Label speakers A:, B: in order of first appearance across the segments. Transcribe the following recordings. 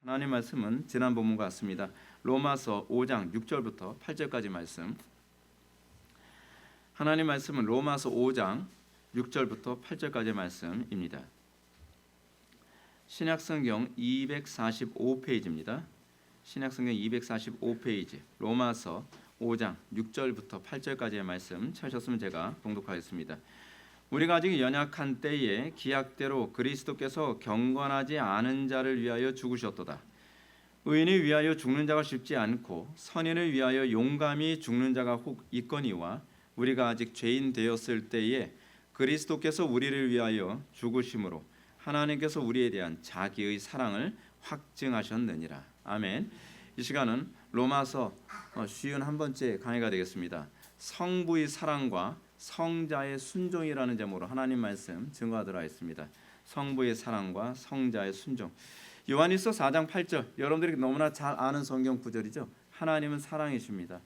A: 하나님 말씀은 지난 본문과 같습니다. 로마서 5장 6절부터 8절까지 말씀. 하나님 말씀은 로마서 5장 6절부터 8절까지 말씀입니다. 신약성경 245페이지입니다. 신약성경 245페이지 로마서 5장 6절부터 8절까지의 말씀 찾으셨으면 제가 봉독하겠습니다. 우리가 아직 연약한 때에 기약대로 그리스도께서 경건하지 않은 자를 위하여 죽으셨도다. 의인을 위하여 죽는 자가 쉽지 않고 선인을 위하여 용감히 죽는 자가 혹 있거니와 우리가 아직 죄인 되었을 때에 그리스도께서 우리를 위하여 죽으심으로 하나님께서 우리에 대한 자기의 사랑을 확증하셨느니라. 아멘. 이 시간은 로마서 51번째 강의가 되겠습니다. 성부의 사랑과 성자의 순종이라는 제목으로 하나님 말씀 증거하도록 하겠습니다. 성부의 사랑과 성자의 순종. 요한일서 4장 8절, 여러분들이 너무나 잘 아는 성경 구절이죠. 하나님은 사랑이십니다.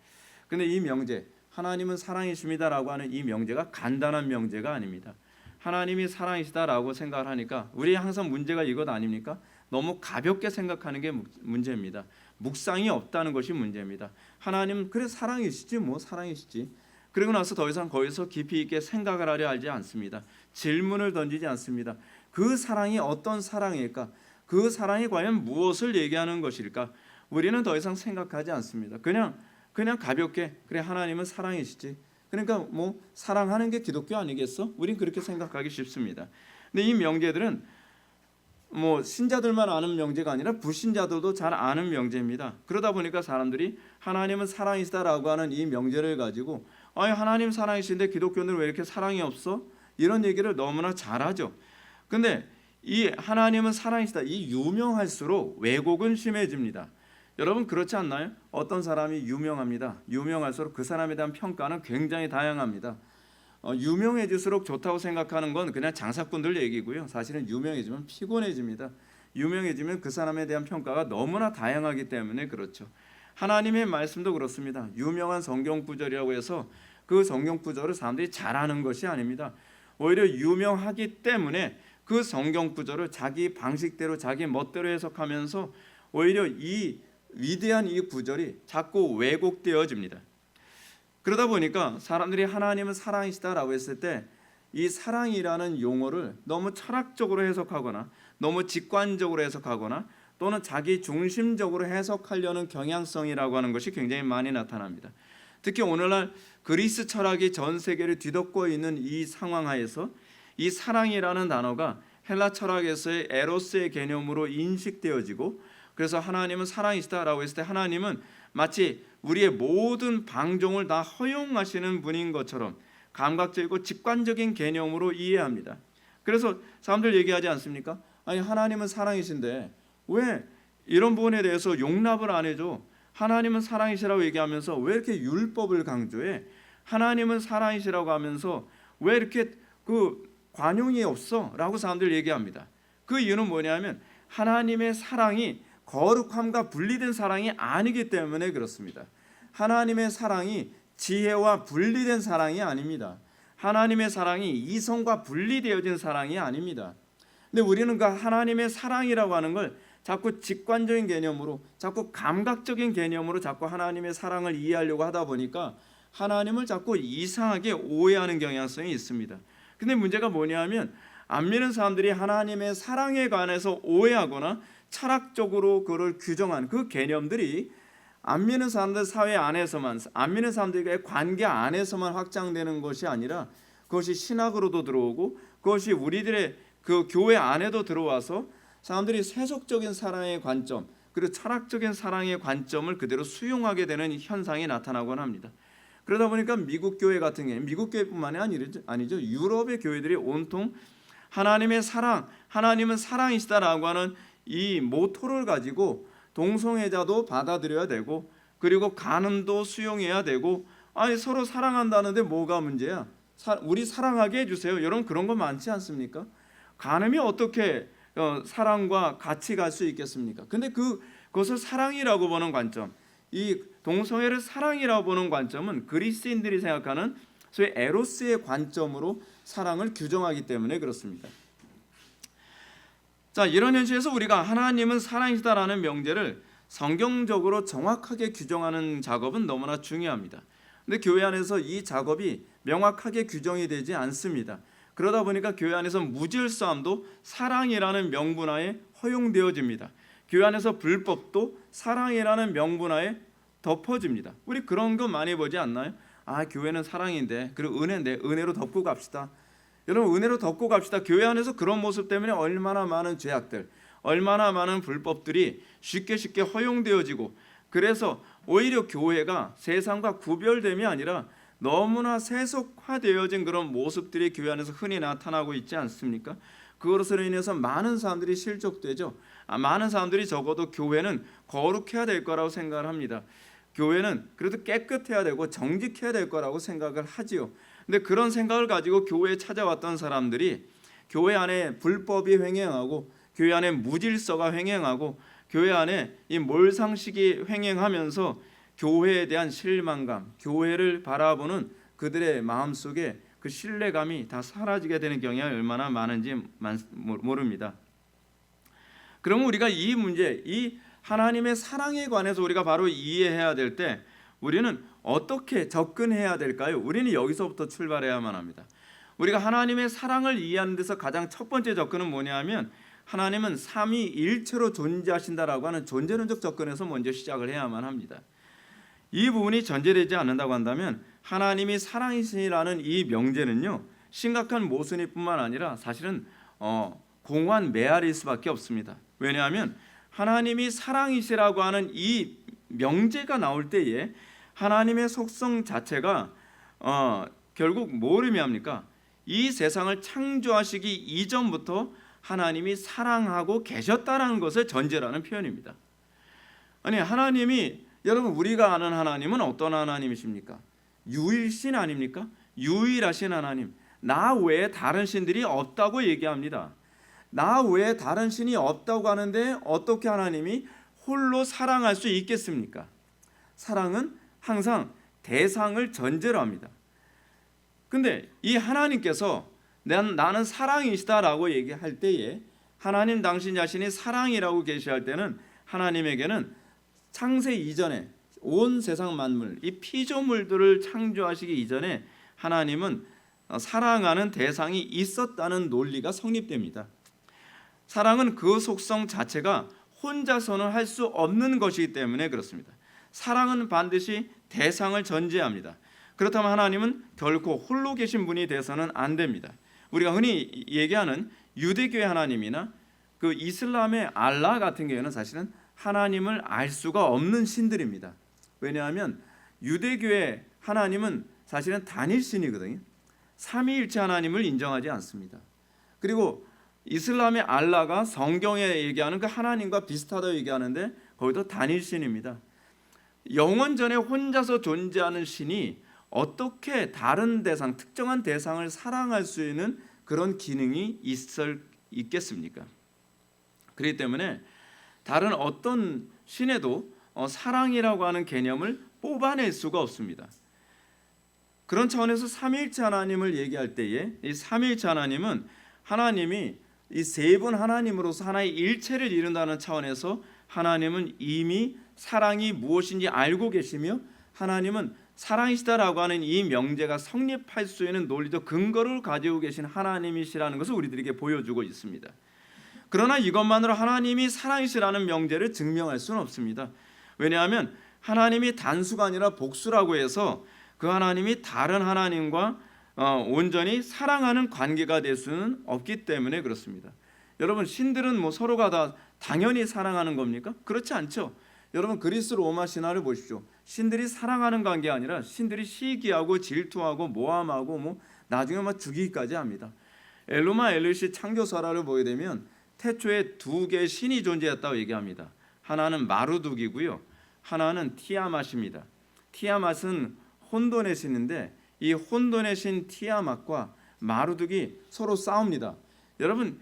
A: 근데 이 명제, 하나님은 사랑이십니다라고 하는 이 명제가 간단한 명제가 아닙니다. 하나님이 사랑이시다라고 생각을 하니까 우리 항상 문제가 이것 아닙니까? 너무 가볍게 생각하는 게 문제입니다. 묵상이 없다는 것이 문제입니다. 하나님 그래 사랑이시지 뭐 사랑이시지. 그리고 나서 더 이상 거기서 깊이 있게 생각을 하려 하지 않습니다. 질문을 던지지 않습니다. 그 사랑이 어떤 사랑일까? 그 사랑이 과연 무엇을 얘기하는 것일까? 우리는 더 이상 생각하지 않습니다. 그냥 가볍게 그래 하나님은 사랑이시지. 그러니까 뭐 사랑하는 게 기독교 아니겠어? 우린 그렇게 생각하기 쉽습니다. 근데 이 명제들은 뭐 신자들만 아는 명제가 아니라 불신자들도 잘 아는 명제입니다. 그러다 보니까 사람들이 하나님은 사랑이시다라고 하는 이 명제를 가지고 아니 하나님 사랑이신데 기독교는 왜 이렇게 사랑이 없어? 이런 얘기를 너무나 잘하죠. 근데 이 하나님은 사랑이시다 이 유명할수록 왜곡은 심해집니다. 여러분 그렇지 않나요? 어떤 사람이 유명합니다. 유명할수록 그 사람에 대한 평가는 굉장히 다양합니다. 유명해질수록 좋다고 생각하는 건 그냥 장사꾼들 얘기고요. 사실은 유명해지면 피곤해집니다. 유명해지면 그 사람에 대한 평가가 너무나 다양하기 때문에 그렇죠. 하나님의 말씀도 그렇습니다. 유명한 성경 구절이라고 해서 그 성경 구절을 사람들이 잘 아는 것이 아닙니다. 오히려 유명하기 때문에 그 성경 구절을 자기 방식대로 자기 멋대로 해석하면서 오히려 이 위대한 이 구절이 자꾸 왜곡되어집니다. 그러다 보니까 사람들이 하나님은 사랑이시다라고 했을 때 이 사랑이라는 용어를 너무 철학적으로 해석하거나 너무 직관적으로 해석하거나 또는 자기 중심적으로 해석하려는 경향성이라고 하는 것이 굉장히 많이 나타납니다. 특히 오늘날 그리스 철학이 전 세계를 뒤덮고 있는 이 상황 하에서 이 사랑이라는 단어가 헬라 철학에서의 에로스의 개념으로 인식되어지고 그래서 하나님은 사랑이시다라고 했을 때 하나님은 마치 우리의 모든 방종을 다 허용하시는 분인 것처럼 감각적이고 직관적인 개념으로 이해합니다. 그래서 사람들 얘기하지 않습니까? 아니 하나님은 사랑이신데 왜 이런 부분에 대해서 용납을 안 해줘? 하나님은 사랑이시라고 얘기하면서 왜 이렇게 율법을 강조해? 하나님은 사랑이시라고 하면서 왜 이렇게 그 관용이 없어? 라고 사람들 얘기합니다. 그 이유는 뭐냐면 하나님의 사랑이 거룩함과 분리된 사랑이 아니기 때문에 그렇습니다. 하나님의 사랑이 지혜와 분리된 사랑이 아닙니다. 하나님의 사랑이 이성과 분리되어진 사랑이 아닙니다. 근데 우리는 그 하나님의 사랑이라고 하는 걸 자꾸 직관적인 개념으로 자꾸 감각적인 개념으로 자꾸 하나님의 사랑을 이해하려고 하다 보니까 하나님을 자꾸 이상하게 오해하는 경향성이 있습니다. 근데 문제가 뭐냐면 안 믿는 사람들이 하나님의 사랑에 관해서 오해하거나 철학적으로 그걸 규정한 그 개념들이 안 믿는 사람들 사회 안에서만 안 믿는 사람들과의 관계 안에서만 확장되는 것이 아니라 그것이 신학으로도 들어오고 그것이 우리들의 그 교회 안에도 들어와서 사람들이 세속적인 사랑의 관점 그리고 철학적인 사랑의 관점을 그대로 수용하게 되는 현상이 나타나곤 합니다. 그러다 보니까 미국 교회 같은 경우 미국 교회뿐만이 아니죠. 유럽의 교회들이 온통 하나님의 사랑, 하나님은 사랑이시다라고 하는 이 모토를 가지고 동성애자도 받아들여야 되고 그리고 간음도 수용해야 되고 아니 서로 사랑한다는데 뭐가 문제야? 우리 사랑하게 해주세요. 여러분 그런 거 많지 않습니까? 간음이 어떻게 사랑과 같이 갈 수 있겠습니까? 근데 그것을 사랑이라고 보는 관점, 이 동성애를 사랑이라고 보는 관점은 그리스인들이 생각하는 소위 에로스의 관점으로 사랑을 규정하기 때문에 그렇습니다. 자, 이런 현실에서 우리가 하나님은 사랑이시다라는 명제를 성경적으로 정확하게 규정하는 작업은 너무나 중요합니다. 근데 교회 안에서 이 작업이 명확하게 규정이 되지 않습니다. 그러다 보니까 교회 안에서 무질서함도 사랑이라는 명분하에 허용되어집니다. 교회 안에서 불법도 사랑이라는 명분하에 덮어집니다. 우리 그런 거 많이 보지 않나요? 아, 교회는 사랑인데, 그리고 은혜인데 은혜로 덮고 갑시다. 여러분, 은혜로 덮고 갑시다. 교회 안에서 그런 모습 때문에 얼마나 많은 죄악들, 얼마나 많은 불법들이 쉽게 허용되어지고, 그래서 오히려 교회가 세상과 구별됨이 아니라 너무나 세속화되어진 그런 모습들이 교회 안에서 흔히 나타나고 있지 않습니까? 그것으로 인해서 많은 사람들이 실족되죠. 많은 사람들이 적어도 교회는 거룩해야 될 거라고 생각을 합니다. 교회는 그래도 깨끗해야 되고 정직해야 될 거라고 생각을 하지요. 근데 그런 생각을 가지고 교회에 찾아왔던 사람들이 교회 안에 불법이 횡행하고, 교회 안에 무질서가 횡행하고, 교회 안에 이 몰상식이 횡행하면서 교회에 대한 실망감, 교회를 바라보는 그들의 마음속에 그 신뢰감이 다 사라지게 되는 경향이 얼마나 많은지 모릅니다. 그러면 우리가 이 문제, 이 하나님의 사랑에 관해서 우리가 바로 이해해야 될 때 우리는 어떻게 접근해야 될까요? 우리는 여기서부터 출발해야만 합니다. 우리가 하나님의 사랑을 이해하는 데서 가장 첫 번째 접근은 뭐냐면, 하나님은 삼위일체로 존재하신다라고 하는 존재론적 접근에서 먼저 시작을 해야만 합니다. 이 부분이 전제되지 않는다고 한다면 하나님이 사랑이시라는 이 명제는요, 심각한 모순일 뿐만 아니라 사실은 공허한 메아리일 수밖에 없습니다. 왜냐하면 하나님이 사랑이시라고 하는 이 명제가 나올 때에 하나님의 속성 자체가 결국 뭘 의미합니까? 이 세상을 창조하시기 이전부터 하나님이 사랑하고 계셨다는 것을 전제라는 표현입니다. 아니, 하나님이, 여러분, 우리가 아는 하나님은 어떤 하나님이십니까? 유일신 아닙니까? 유일하신 하나님. 나 외에 다른 신들이 없다고 얘기합니다. 나 외에 다른 신이 없다고 하는데 어떻게 하나님이 홀로 사랑할 수 있겠습니까? 사랑은 항상 대상을 전제로 합니다. 근데 이 하나님께서 나는 사랑이시다라고 얘기할 때에, 하나님 당신 자신이 사랑이라고 계시할 때는 하나님에게는 창세 이전에 온 세상 만물, 이 피조물들을 창조하시기 이전에 하나님은 사랑하는 대상이 있었다는 논리가 성립됩니다. 사랑은 그 속성 자체가 혼자서는 할 수 없는 것이기 때문에 그렇습니다. 사랑은 반드시 대상을 전제합니다. 그렇다면 하나님은 결코 홀로 계신 분이 돼서는 안 됩니다. 우리가 흔히 얘기하는 유대교의 하나님이나 그 이슬람의 알라 같은 경우에는 사실은 하나님을 알 수가 없는 신들입니다. 왜냐하면 유대교의 하나님은 사실은 단일신이거든요. 삼위일체 하나님을 인정하지 않습니다. 그리고 이슬람의 알라가 성경에 얘기하는 그 하나님과 비슷하다고 얘기하는데 거기도 단일신입니다. 영원전에 혼자서 존재하는 신이 어떻게 다른 대상, 특정한 대상을 사랑할 수 있는 그런 기능이 있겠습니까? 그렇기 때문에 다른 어떤 신에도 사랑이라고 하는 개념을 뽑아낼 수가 없습니다. 그런 차원에서 삼위일체 하나님을 얘기할 때에 이 삼위일체 하나님은 하나님이 이 세 분 하나님으로서 하나의 일체를 이룬다는 차원에서 하나님은 이미 사랑이 무엇인지 알고 계시며, 하나님은 사랑이시다라고 하는 이 명제가 성립할 수 있는 논리적 근거를 가지고 계신 하나님이시라는 것을 우리들에게 보여주고 있습니다. 그러나 이것만으로 하나님이 사랑이시라는 명제를 증명할 수는 없습니다. 왜냐하면 하나님이 단수가 아니라 복수라고 해서 그 하나님이 다른 하나님과 온전히 사랑하는 관계가 될 수는 없기 때문에 그렇습니다. 여러분, 신들은 뭐 서로가 다 당연히 사랑하는 겁니까? 그렇지 않죠. 여러분, 그리스 로마 신화를 보십시오. 신들이 사랑하는 관계가 아니라 신들이 시기하고 질투하고 모함하고 뭐 나중에 막 죽이기까지 합니다. 엘루마 엘리시 창조설화를 보게 되면 태초에 두 개의 신이 존재했다고 얘기합니다. 하나는 마루둑이고요, 하나는 티아맛입니다. 티아맛은 혼돈의 신인데 이 혼돈의 신 티아맛과 마루둑이 서로 싸웁니다. 여러분,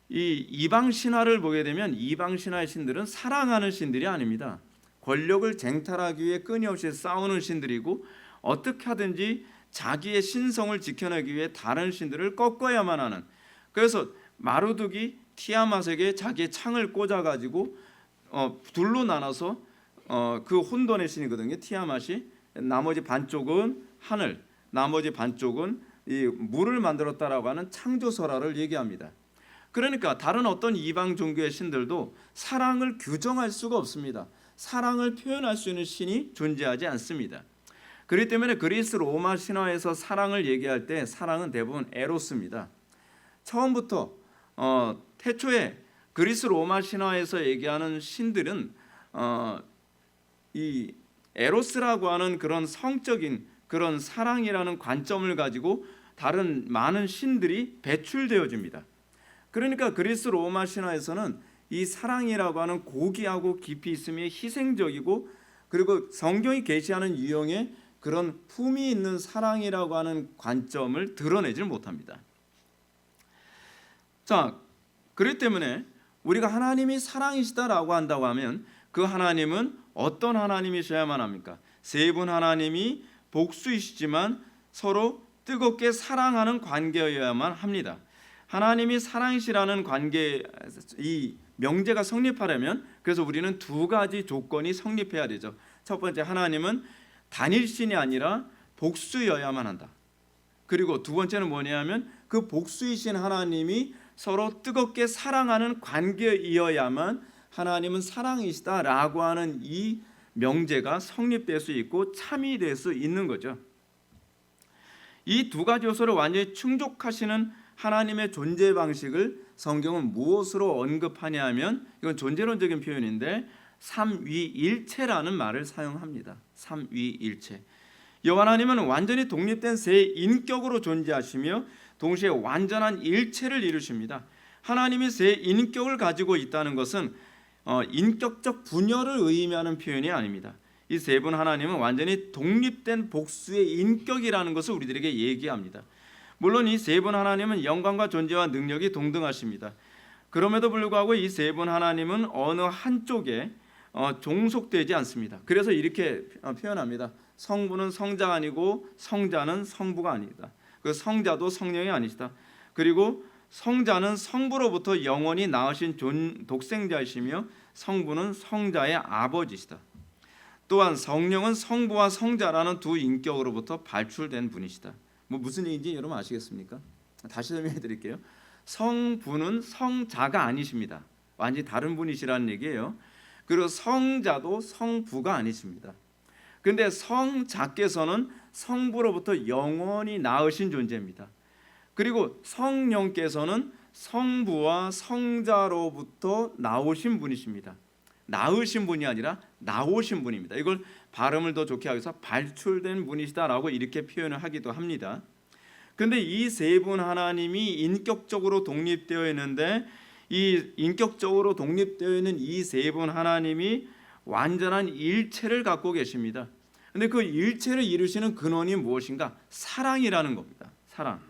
A: 이 이방 신화를 보게 되면 이방 신화의 신들은 사랑하는 신들이 아닙니다. 권력을 쟁탈하기 위해 끊임없이 싸우는 신들이고, 어떻게 하든지 자기의 신성을 지켜내기 위해 다른 신들을 꺾어야만 하는, 그래서 마루둑이 티아맛에게 자기의 창을 꽂아가지고 둘로 나눠서 그 혼돈의 신이거든요. 티아맛이 나머지 반쪽은 하늘, 나머지 반쪽은 이 물을 만들었다라고 하는 창조설화를 얘기합니다. 그러니까 다른 어떤 이방 종교의 신들도 사랑을 규정할 수가 없습니다. 사랑을 표현할 수 있는 신이 존재하지 않습니다. 그렇기 때문에 그리스 로마 신화에서 사랑을 얘기할 때 사랑은 대부분 에로스입니다. 처음부터 태초에 그리스 로마 신화에서 얘기하는 신들은 이 에로스라고 하는 그런 성적인 그런 사랑이라는 관점을 가지고 다른 많은 신들이 배출되어집니다. 그러니까 그리스 로마 신화에서는 이 사랑이라고 하는 고귀하고 깊이 있으며 희생적이고 그리고 성경이 계시하는 유형의 그런 품이 있는 사랑이라고 하는 관점을 드러내질 못합니다. 자, 그렇기 때문에 우리가 하나님이 사랑이시다라고 한다고 하면 그 하나님은 어떤 하나님이셔야만 합니까? 세 분 하나님이 복수이시지만 서로 뜨겁게 사랑하는 관계여야만 합니다. 하나님이 사랑이시라는 관계, 이 명제가 성립하려면 그래서 우리는 두 가지 조건이 성립해야 되죠. 첫 번째, 하나님은 단일신이 아니라 복수여야만 한다. 그리고 두 번째는 뭐냐면 그 복수이신 하나님이 서로 뜨겁게 사랑하는 관계이어야만 하나님은 사랑이시다라고 하는 이 명제가 성립될 수 있고 참이 될 수 있는 거죠. 이 두 가지 요소를 완전히 충족하시는 하나님의 존재 방식을 성경은 무엇으로 언급하냐 하면 이건 존재론적인 표현인데 삼위일체라는 말을 사용합니다. 삼위일체. 여호와 하나님은 완전히 독립된 세 인격으로 존재하시며 동시에 완전한 일체를 이루십니다. 하나님이 세 인격을 가지고 있다는 것은 인격적 분열을 의미하는 표현이 아닙니다. 이 세 분 하나님은 완전히 독립된 복수의 인격이라는 것을 우리들에게 얘기합니다. 물론 이 세 분 하나님은 영광과 존재와 능력이 동등하십니다. 그럼에도 불구하고 이 세 분 하나님은 어느 한쪽에 종속되지 않습니다. 그래서 이렇게 표현합니다. 성부는 성자가 아니고 성자는 성부가 아니다. 그 성자도 성령이 아니시다. 그리고 성자는 성부로부터 영원히 나으신 독생자이시며 성부는 성자의 아버지시다. 또한 성령은 성부와 성자라는 두 인격으로부터 발출된 분이시다. 무슨 얘기인지 여러분 아시겠습니까? 다시 설명해 드릴게요. 성부는 성자가 아니십니다. 완전히 다른 분이시라는 얘기예요. 그리고 성자도 성부가 아니십니다. 그런데 성자께서는 성부로부터 영원히 나으신 존재입니다. 그리고 성령께서는 성부와 성자로부터 나오신 분이십니다. 나으신 분이 아니라 나오신 분입니다. 이걸 발음을 더 좋게 하기 위해서 발출된 분이시다라고 이렇게 표현을 하기도 합니다. 그런데 이 세 분 하나님이 인격적으로 독립되어 있는데 이 인격적으로 독립되어 있는 이 세 분 하나님이 완전한 일체를 갖고 계십니다. 그런데 그 일체를 이루시는 근원이 무엇인가? 사랑이라는 겁니다. 사랑.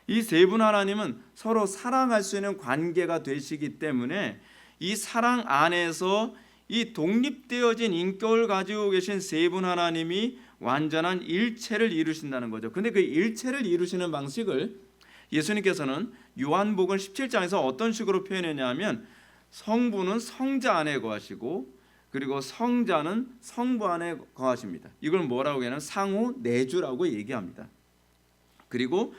A: 이 세 분 하나님은 서로 사랑할 수 있는 관계가 되시기 때문에 이 사랑 안에서 이 독립되어진 인격을 가지고 계신 세 분 하나님이 완전한 일체를 이루신다는 거죠. 근데 그 일체를 이루시는 방식을 예수님께서는 요한복음 17장에서 어떤 식으로 표현했냐면 성부는 성자 안에 거하시고 그리고 성자는 성부 안에 거하십니다. 이걸 뭐라고 하냐면 상호 내주라고 얘기합니다. 그리고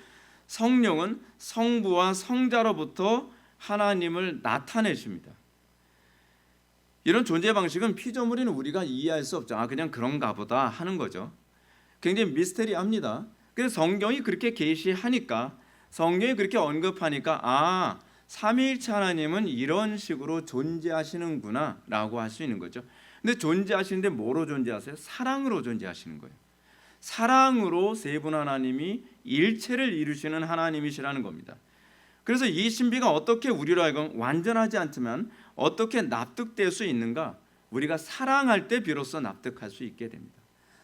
A: 성령은 성부와 성자로부터 하나님을 나타내십니다. 이런 존재 방식은 피조물인 우리가 이해할 수 없죠. 그냥 그런가 보다 하는 거죠. 굉장히 미스테리합니다. 그래서 성경이 그렇게 계시하니까 성경이 그렇게 언급하니까 삼위일체 하나님은 이런 식으로 존재하시는구나 라고 할 수 있는 거죠. 근데 존재하시는데 뭐로 존재하세요? 사랑으로 존재하시는 거예요. 사랑으로 세 분 하나님이 일체를 이루시는 하나님이시라는 겁니다. 그래서 이 신비가 어떻게 우리로 하여금 완전하지 않지만 어떻게 납득될 수 있는가? 우리가 사랑할 때 비로소 납득할 수 있게 됩니다.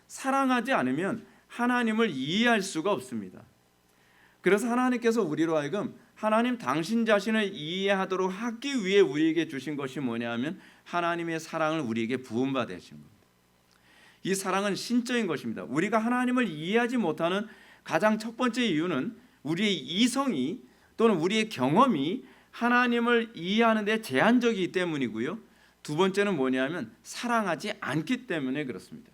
A: 사랑하지 않으면 하나님을 이해할 수가 없습니다. 그래서 하나님께서 우리로 하여금 하나님 당신 자신을 이해하도록 하기 위해 우리에게 주신 것이 뭐냐면 하나님의 사랑을 우리에게 부음받아 주신 겁니다. 이 사랑은 신적인 것입니다. 우리가 하나님을 이해하지 못하는 가장 첫 번째 이유는 우리의 이성이 또는 우리의 경험이 하나님을 이해하는 데 제한적이기 때문이고요. 두 번째는 뭐냐면 사랑하지 않기 때문에 그렇습니다.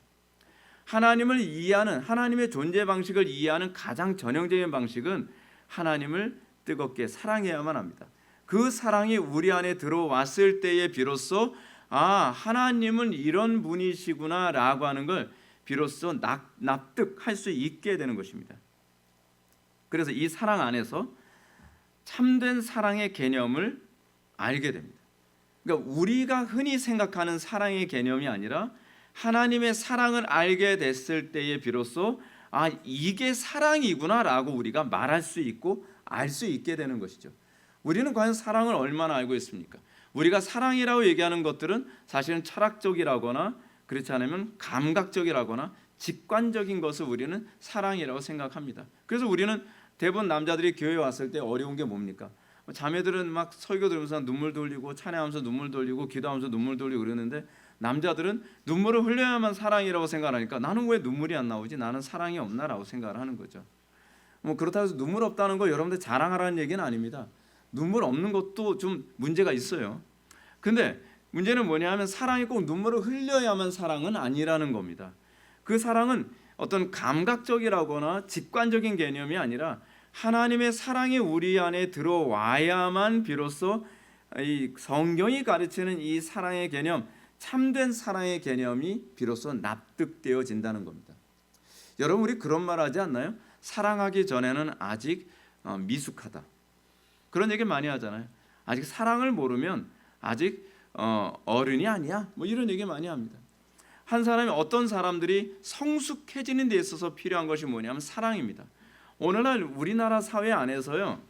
A: 하나님을 이해하는, 하나님의 존재 방식을 이해하는 가장 전형적인 방식은 하나님을 뜨겁게 사랑해야만 합니다. 그 사랑이 우리 안에 들어왔을 때에 비로소 하나님은 이런 분이시구나 라고 하는 걸 비로소 납득할 수 있게 되는 것입니다. 그래서 이 사랑 안에서 참된 사랑의 개념을 알게 됩니다. 그러니까 우리가 흔히 생각하는 사랑의 개념이 아니라 하나님의 사랑을 알게 됐을 때에 비로소 이게 사랑이구나 라고 우리가 말할 수 있고 알 수 있게 되는 것이죠. 우리는 과연 사랑을 얼마나 알고 있습니까? 우리가 사랑이라고 얘기하는 것들은 사실은 철학적이라거나 그렇지 않으면 감각적이라거나 직관적인 것을 우리는 사랑이라고 생각합니다. 그래서 우리는 대부분 남자들이 교회에 왔을 때 어려운 게 뭡니까? 자매들은 막 설교 들으면서 눈물 돌리고 찬양하면서 눈물 돌리고 기도하면서 눈물 돌리고 그러는데 남자들은 눈물을 흘려야만 사랑이라고 생각하니까 나는 왜 눈물이 안 나오지? 나는 사랑이 없나라고 생각을 하는 거죠. 그렇다고 해서 눈물 없다는 거 여러분들 자랑하라는 얘기는 아닙니다. 눈물 없는 것도 좀 문제가 있어요. 근데 문제는 뭐냐 하면 사랑이 꼭 눈물을 흘려야만 사랑은 아니라는 겁니다. 그 사랑은 어떤 감각적이라거나 직관적인 개념이 아니라 하나님의 사랑이 우리 안에 들어와야만 비로소 이 성경이 가르치는 이 사랑의 개념, 참된 사랑의 개념이 비로소 납득되어진다는 겁니다. 여러분 우리 그런 말 하지 않나요? 사랑하기 전에는 아직 미숙하다. 그런 얘기 많이 하잖아요. 아직 사랑을 모르면 아직 어른이 아니야. 이런 얘기 많이 합니다. 한 사람이 어떤 사람들이 성숙해지는 데 있어서 필요한 것이 뭐냐면 사랑입니다. 오늘날 우리나라 사회 안에서요.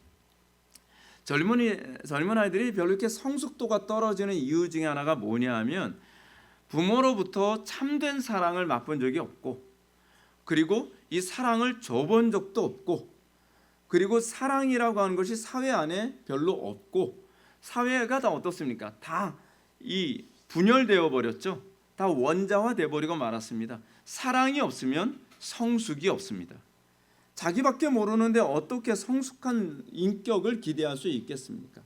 A: 젊은 아이들이 별로 이렇게 성숙도가 떨어지는 이유 중에 하나가 뭐냐 하면 부모로부터 참된 사랑을 맛본 적이 없고 그리고 이 사랑을 줘본 적도 없고 그리고 사랑이라고 하는 것이 사회 안에 별로 없고 사회가 다 어떻습니까? 다 이 분열되어 버렸죠. 다 원자화돼 버리고 말았습니다. 사랑이 없으면 성숙이 없습니다. 자기밖에 모르는데 어떻게 성숙한 인격을 기대할 수 있겠습니까?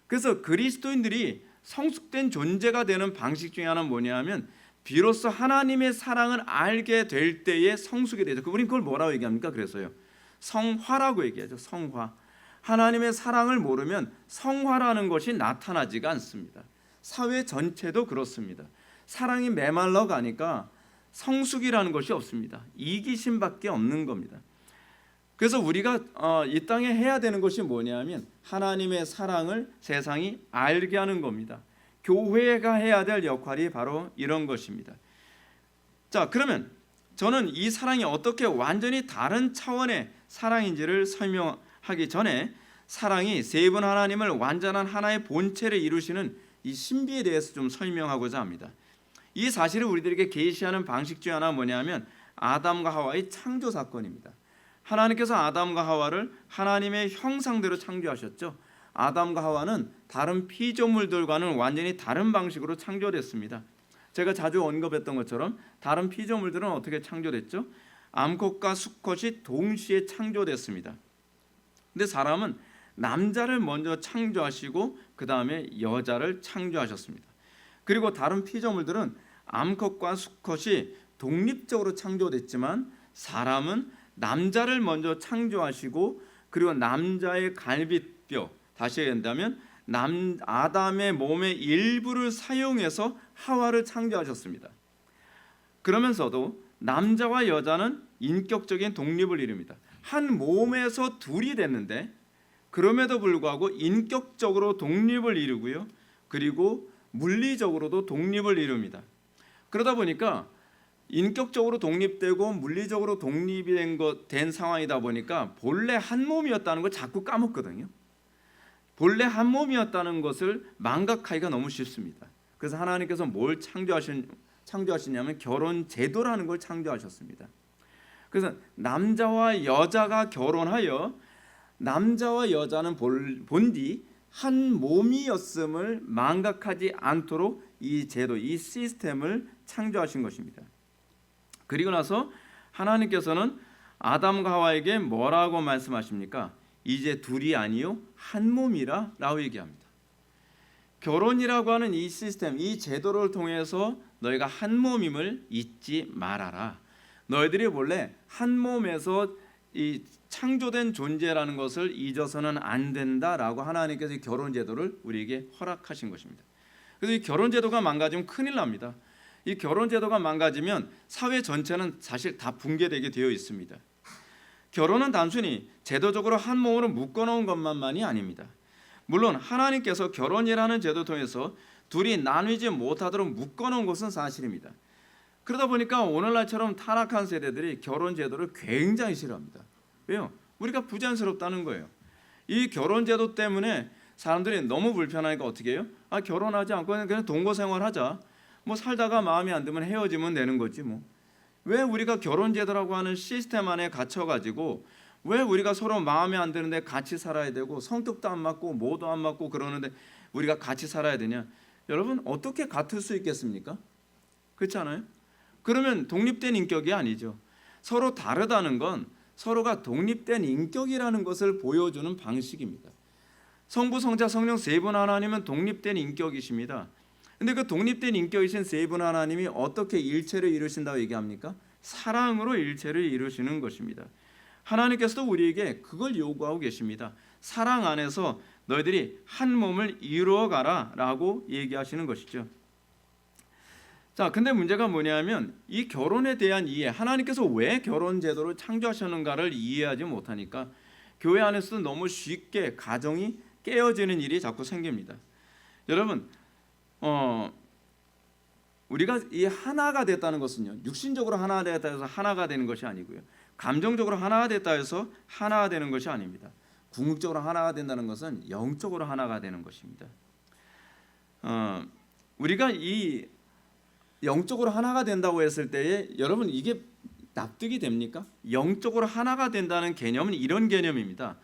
A: 그래서 그리스도인들이 성숙된 존재가 되는 방식 중에 하나는 뭐냐면 비로소 하나님의 사랑을 알게 될 때에 성숙이 되죠. 우리는 그걸 뭐라고 얘기합니까? 그래서요. 성화라고 얘기하죠. 성화. 하나님의 사랑을 모르면 성화라는 것이 나타나지가 않습니다. 사회 전체도 그렇습니다. 사랑이 메말라 가니까 성숙이라는 것이 없습니다. 이기심밖에 없는 겁니다. 그래서 우리가 이 땅에 해야 되는 것이 뭐냐면 하나님의 사랑을 세상이 알게 하는 겁니다. 교회가 해야 될 역할이 바로 이런 것입니다. 자, 그러면 저는 이 사랑이 어떻게 완전히 다른 차원의 사랑인지를 설명하기 전에 사랑이 세 분 하나님을 완전한 하나의 본체를 이루시는 이 신비에 대해서 좀 설명하고자 합니다. 이 사실을 우리들에게 계시하는 방식 중 하나가 뭐냐면 아담과 하와의 창조 사건입니다. 하나님께서 아담과 하와를 하나님의 형상대로 창조하셨죠. 아담과 하와는 다른 피조물들과는 완전히 다른 방식으로 창조됐습니다. 제가 자주 언급했던 것처럼 다른 피조물들은 어떻게 창조됐죠? 암컷과 수컷이 동시에 창조됐습니다. 근데 사람은 남자를 먼저 창조하시고 그 다음에 여자를 창조하셨습니다. 그리고 다른 피조물들은 암컷과 수컷이 독립적으로 창조됐지만 사람은 남자를 먼저 창조하시고 그리고 남자의 갈비뼈, 다시 얘기한다면 아담의 몸의 일부를 사용해서 하와를 창조하셨습니다. 그러면서도 남자와 여자는 인격적인 독립을 이룹니다. 한 몸에서 둘이 됐는데 그럼에도 불구하고 인격적으로 독립을 이루고요. 그리고 물리적으로도 독립을 이룹니다. 그러다 보니까 인격적으로 독립되고 물리적으로 독립이 된 상황이다 보니까 본래 한 몸이었다는 걸 자꾸 까먹거든요. 본래 한 몸이었다는 것을 망각하기가 너무 쉽습니다. 그래서 하나님께서 뭘 창조하시냐면 결혼 제도라는 걸 창조하셨습니다. 그래서 남자와 여자가 결혼하여 남자와 여자는 본디 한 몸이었음을 망각하지 않도록 이 제도, 이 시스템을 창조하신 것입니다. 그리고 나서 하나님께서는 아담과 하와에게 뭐라고 말씀하십니까? 이제 둘이 아니요 한 몸이라 라고 얘기합니다. 결혼이라고 하는 이 시스템, 이 제도를 통해서 너희가 한 몸임을 잊지 말아라. 너희들이 원래 한 몸에서 이 창조된 존재라는 것을 잊어서는 안 된다라고 하나님께서 이 결혼 제도를 우리에게 허락하신 것입니다. 그래서 이 결혼 제도가 망가지면 큰일 납니다. 이 결혼 제도가 망가지면 사회 전체는 사실 다 붕괴되게 되어 있습니다. 결혼은 단순히 제도적으로 한 몸으로 묶어놓은 것만이 아닙니다. 물론 하나님께서 결혼이라는 제도 통해서 둘이 나누지 못하도록 묶어놓은 것은 사실입니다. 그러다 보니까 오늘날처럼 타락한 세대들이 결혼 제도를 굉장히 싫어합니다. 왜요? 우리가 부자연스럽다는 거예요. 이 결혼 제도 때문에 사람들이 너무 불편하니까 어떻게 해요? 결혼하지 않고 그냥 동거 생활하자. 뭐 살다가 마음에 안 들면 헤어지면 되는 거지 뭐. 왜 우리가 결혼 제도라고 하는 시스템 안에 갇혀가지고 왜 우리가 서로 마음에 안 드는데 같이 살아야 되고 성격도 안 맞고 뭐도 안 맞고 그러는데 우리가 같이 살아야 되냐? 여러분 어떻게 같을 수 있겠습니까? 그렇지 않아요? 그러면 독립된 인격이 아니죠. 서로 다르다는 건 서로가 독립된 인격이라는 것을 보여주는 방식입니다. 성부, 성자, 성령 세 분 하나님은 독립된 인격이십니다. 근데 그 독립된 인격이신 세 분 하나님이 어떻게 일체를 이루신다고 얘기합니까? 사랑으로 일체를 이루시는 것입니다. 하나님께서도 우리에게 그걸 요구하고 계십니다. 사랑 안에서 너희들이 한 몸을 이루어가라 라고 얘기하시는 것이죠. 자, 근데 문제가 뭐냐면 이 결혼에 대한 이해, 하나님께서 왜 결혼 제도를 창조하셨는가를 이해하지 못하니까 교회 안에서도 너무 쉽게 가정이 깨어지는 일이 자꾸 생깁니다. 여러분, 우리가 이 하나가 됐다는 것은요, 육신적으로 하나가 됐다 해서 하나가 되는 것이 아니고요, 감정적으로 하나가 됐다 해서 하나가 되는 것이 아닙니다. 궁극적으로 하나가 된다는 것은 영적으로 하나가 되는 것입니다. 우리가 이 영적으로 하나가 된다고 했을 때에 여러분 이게 납득이 됩니까? 영적으로 하나가 된다는 개념은 이런 개념입니다.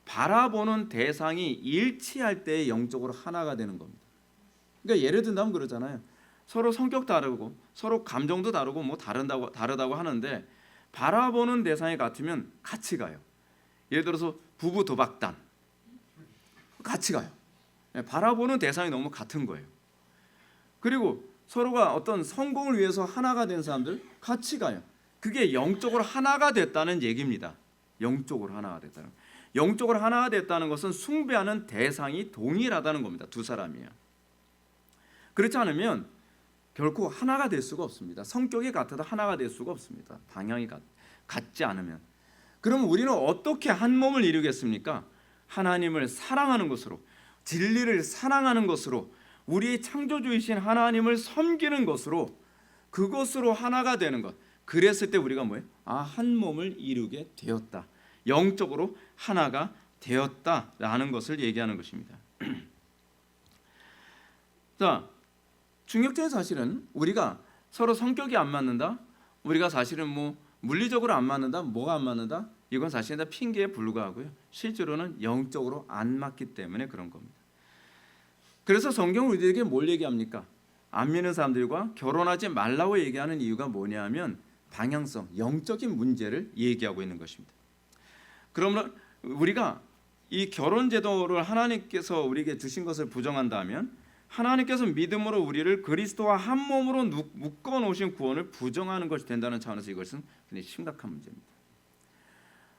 A: 바라보는 대상이 일치할 때 영적으로 하나가 되는 겁니다. 그러니까 예를 든다면 그러잖아요. 서로 성격 다르고 서로 감정도 다르고 뭐 다르다고 하는데 바라보는 대상이 같으면 같이 가요. 예를 들어서 부부 도박단 같이 가요. 바라보는 대상이 너무 같은 거예요. 그리고 서로가 어떤 성공을 위해서 하나가 된 사람들 같이 가요. 그게 영적으로 하나가 됐다는 얘기입니다. 영적으로 하나가 됐다는. 영적으로 하나가 됐다는 것은 숭배하는 대상이 동일하다는 겁니다. 두 사람이요. 그렇지 않으면 결코 하나가 될 수가 없습니다. 성격이 같아도 하나가 될 수가 없습니다. 방향이 같지 않으면. 그럼 우리는 어떻게 한 몸을 이루겠습니까? 하나님을 사랑하는 것으로, 진리를 사랑하는 것으로, 우리의 창조주이신 하나님을 섬기는 것으로, 그것으로 하나가 되는 것. 그랬을 때 우리가 뭐예요? 한 몸을 이루게 되었다. 영적으로 하나가 되었다라는 것을 얘기하는 것입니다. 자, 충격적인 사실은 우리가 서로 성격이 안 맞는다. 우리가 사실은 뭐 물리적으로 안 맞는다. 뭐가 안 맞는다? 이건 사실은 다 핑계에 불과하고요. 실제로는 영적으로 안 맞기 때문에 그런 겁니다. 그래서 성경은 우리에게 뭘 얘기합니까? 안 믿는 사람들과 결혼하지 말라고 얘기하는 이유가 뭐냐면 방향성, 영적인 문제를 얘기하고 있는 것입니다. 그러면 우리가 이 결혼 제도를 하나님께서 우리에게 주신 것을 부정한다면 하나님께서 믿음으로 우리를 그리스도와 한 몸으로 묶어 놓으신 구원을 부정하는 것이 된다는 차원에서 이것은 굉장히 심각한 문제입니다.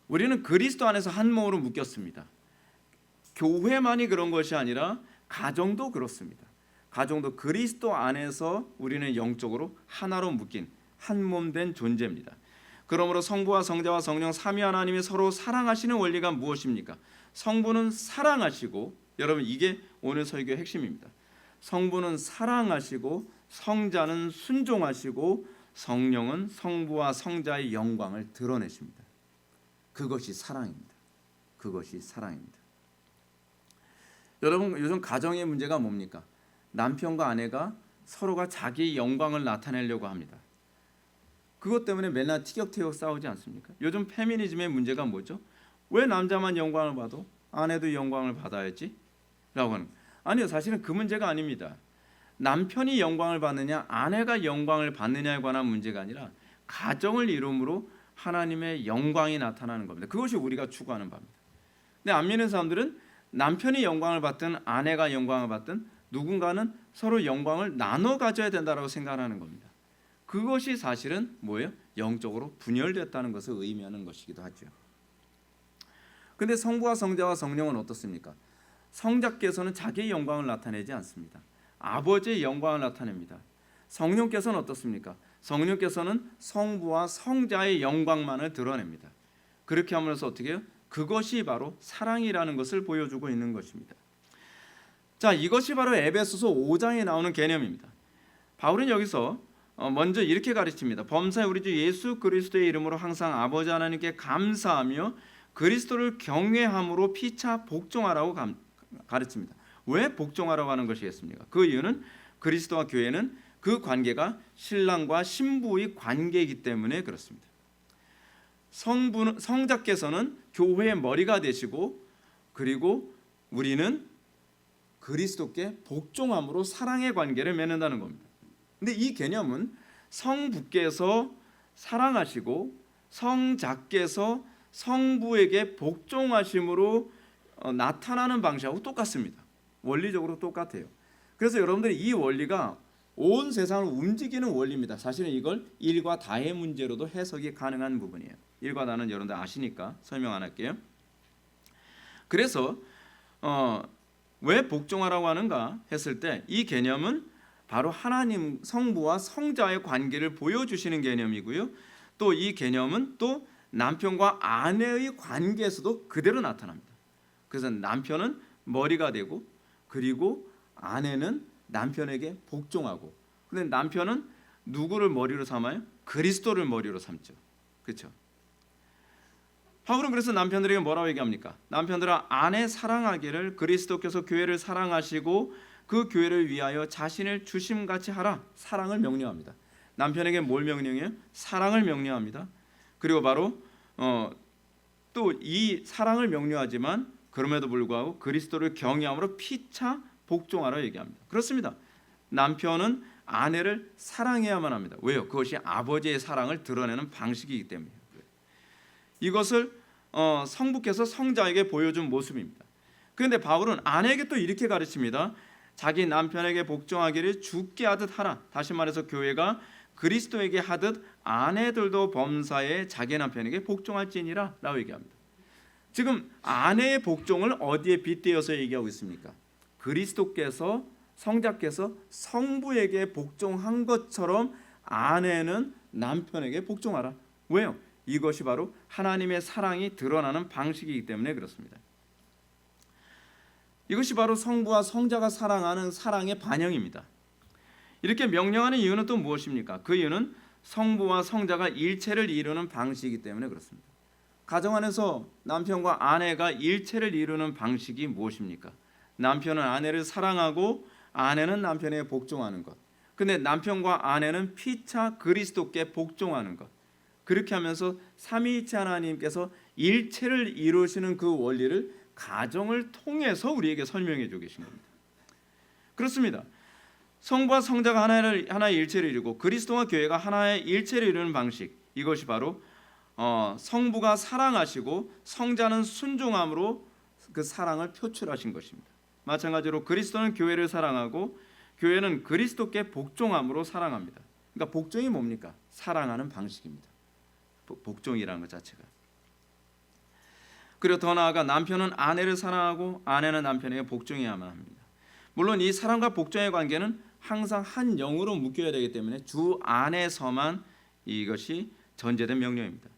A: 우리는 그리스도 안에서 한 몸으로 묶였습니다. 교회만이 그런 것이 아니라 가정도 그렇습니다. 가정도 그리스도 안에서 우리는 영적으로 하나로 묶인 한 몸 된 존재입니다. 그러므로 성부와 성자와 성령 삼위 하나님이 서로 사랑하시는 원리가 무엇입니까? 성부는 사랑하시고, 여러분 이게 오늘 설교의 핵심입니다. 성부는 사랑하시고 성자는 순종하시고 성령은 성부와 성자의 영광을 드러내십니다. 그것이 사랑입니다. 그것이 사랑입니다. 여러분 요즘 가정의 문제가 뭡니까? 남편과 아내가 서로가 자기 영광을 나타내려고 합니다. 그것 때문에 맨날 티격태격 싸우지 않습니까? 요즘 페미니즘의 문제가 뭐죠? 왜 남자만 영광을 받고 아내도 영광을 받아야지? 라고 하는 거예요. 아니요, 사실은 그 문제가 아닙니다. 남편이 영광을 받느냐 아내가 영광을 받느냐에 관한 문제가 아니라 가정을 이룸으로 하나님의 영광이 나타나는 겁니다. 그것이 우리가 추구하는 바입니다. 근데 안 믿는 사람들은 남편이 영광을 받든 아내가 영광을 받든 누군가는 서로 영광을 나눠 가져야 된다고 생각하는 겁니다. 그것이 사실은 뭐예요? 영적으로 분열됐다는 것을 의미하는 것이기도 하죠. 근데 성부와 성자와 성령은 어떻습니까? 성자께서는 자기의 영광을 나타내지 않습니다. 아버지의 영광을 나타냅니다. 성령께서는 어떻습니까? 성령께서는 성부와 성자의 영광만을 드러냅니다. 그렇게 함으로써 어떻게 해요? 그것이 바로 사랑이라는 것을 보여주고 있는 것입니다. 자, 이것이 바로 에베소서 5장에 나오는 개념입니다. 바울은 여기서 먼저 이렇게 가르칩니다. 범사에 우리 주 예수 그리스도의 이름으로 항상 아버지 하나님께 감사하며 그리스도를 경외함으로 피차 복종하라고 가르칩니다. 왜 복종하라고 하는 것이겠습니까? 그 이유는 그리스도와 교회는 그 관계가 신랑과 신부의 관계이기 때문에 그렇습니다. 성자께서는 교회의 머리가 되시고, 그리고 우리는 그리스도께 복종함으로 사랑의 관계를 맺는다는 겁니다. 근데 이 개념은 성부께서 사랑하시고 성자께서 성부에게 복종하심으로 나타나는 방식하고 똑같습니다. 원리적으로 똑같아요. 그래서 여러분들이 이 원리가 온 세상을 움직이는 원리입니다. 사실은 이걸 일과 다의 문제로도 해석이 가능한 부분이에요. 일과 다는 여러분들 아시니까 설명 안 할게요. 그래서 왜 복종하라고 하는가 했을 때 이 개념은 바로 하나님 성부와 성자의 관계를 보여주시는 개념이고요. 또 이 개념은 또 남편과 아내의 관계에서도 그대로 나타납니다. 그래서 남편은 머리가 되고, 그리고 아내는 남편에게 복종하고. 그런데 남편은 누구를 머리로 삼아요? 그리스도를 머리로 삼죠. 그렇죠? 바울은 그래서 남편들에게 뭐라고 얘기합니까? 남편들아, 아내 사랑하기를 그리스도께서 교회를 사랑하시고 그 교회를 위하여 자신을 주심같이 하라. 사랑을 명령합니다. 남편에게 뭘 명령해요? 사랑을 명령합니다. 그리고 바로 또 이 사랑을 명령하지만 그럼에도 불구하고 그리스도를 경외함으로 피차 복종하라 얘기합니다. 그렇습니다. 남편은 아내를 사랑해야만 합니다. 왜요? 그것이 아버지의 사랑을 드러내는 방식이기 때문에. 이것을 성부께서 성자에게 보여준 모습입니다. 그런데 바울은 아내에게 또 이렇게 가르칩니다. 자기 남편에게 복종하기를 주께 하듯 하라. 다시 말해서 교회가 그리스도에게 하듯 아내들도 범사에 자기 남편에게 복종할지니라 라고 얘기합니다. 지금 아내의 복종을 어디에 빗대어서 얘기하고 있습니까? 그리스도께서 성자께서 성부에게 복종한 것처럼 아내는 남편에게 복종하라. 왜요? 이것이 바로 하나님의 사랑이 드러나는 방식이기 때문에 그렇습니다. 이것이 바로 성부와 성자가 사랑하는 사랑의 반영입니다. 이렇게 명령하는 이유는 또 무엇입니까? 그 이유는 성부와 성자가 일체를 이루는 방식이기 때문에 그렇습니다. 가정 안에서 남편과 아내가 일체를 이루는 방식이 무엇입니까? 남편은 아내를 사랑하고 아내는 남편에 복종하는 것. 근데 남편과 아내는 피차 그리스도께 복종하는 것. 그렇게 하면서 삼위일체 하나님께서 일체를 이루시는 그 원리를 가정을 통해서 우리에게 설명해 주고 계신 겁니다. 그렇습니다. 성부와 성자가 하나의 일체를 이루고 그리스도와 교회가 하나의 일체를 이루는 방식, 이것이 바로 성부가 사랑하시고 성자는 순종함으로 그 사랑을 표출하신 것입니다. 마찬가지로 그리스도는 교회를 사랑하고 교회는 그리스도께 복종함으로 사랑합니다. 그러니까 복종이 뭡니까? 사랑하는 방식입니다. 복종이라는 것 자체가. 그리고 더 나아가 남편은 아내를 사랑하고 아내는 남편에게 복종해야만 합니다. 물론 이 사랑과 복종의 관계는 항상 한 영으로 묶여야 되기 때문에 주 안에서만 이것이 전제된 명령입니다.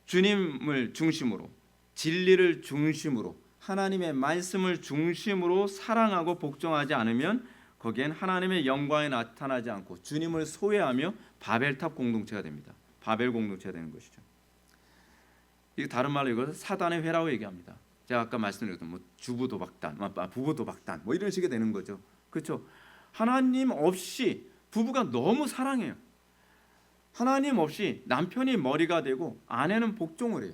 A: 주님을 중심으로, 진리를 중심으로, 하나님의 말씀을 중심으로 사랑하고 복종하지 않으면 거기엔 하나님의 영광이 나타나지 않고 주님을 소외하며 바벨탑 공동체가 됩니다. 바벨 공동체가 되는 것이죠. 이 다른 말로 이것을 사단의 회라고 얘기합니다. 제가 아까 말씀드렸던 뭐 주부 도박단, 부부 도박단, 뭐 이런 식이 되는 거죠. 그렇죠? 하나님 없이 부부가 너무 사랑해요. 하나님 없이 남편이 머리가 되고 아내는 복종을 해요.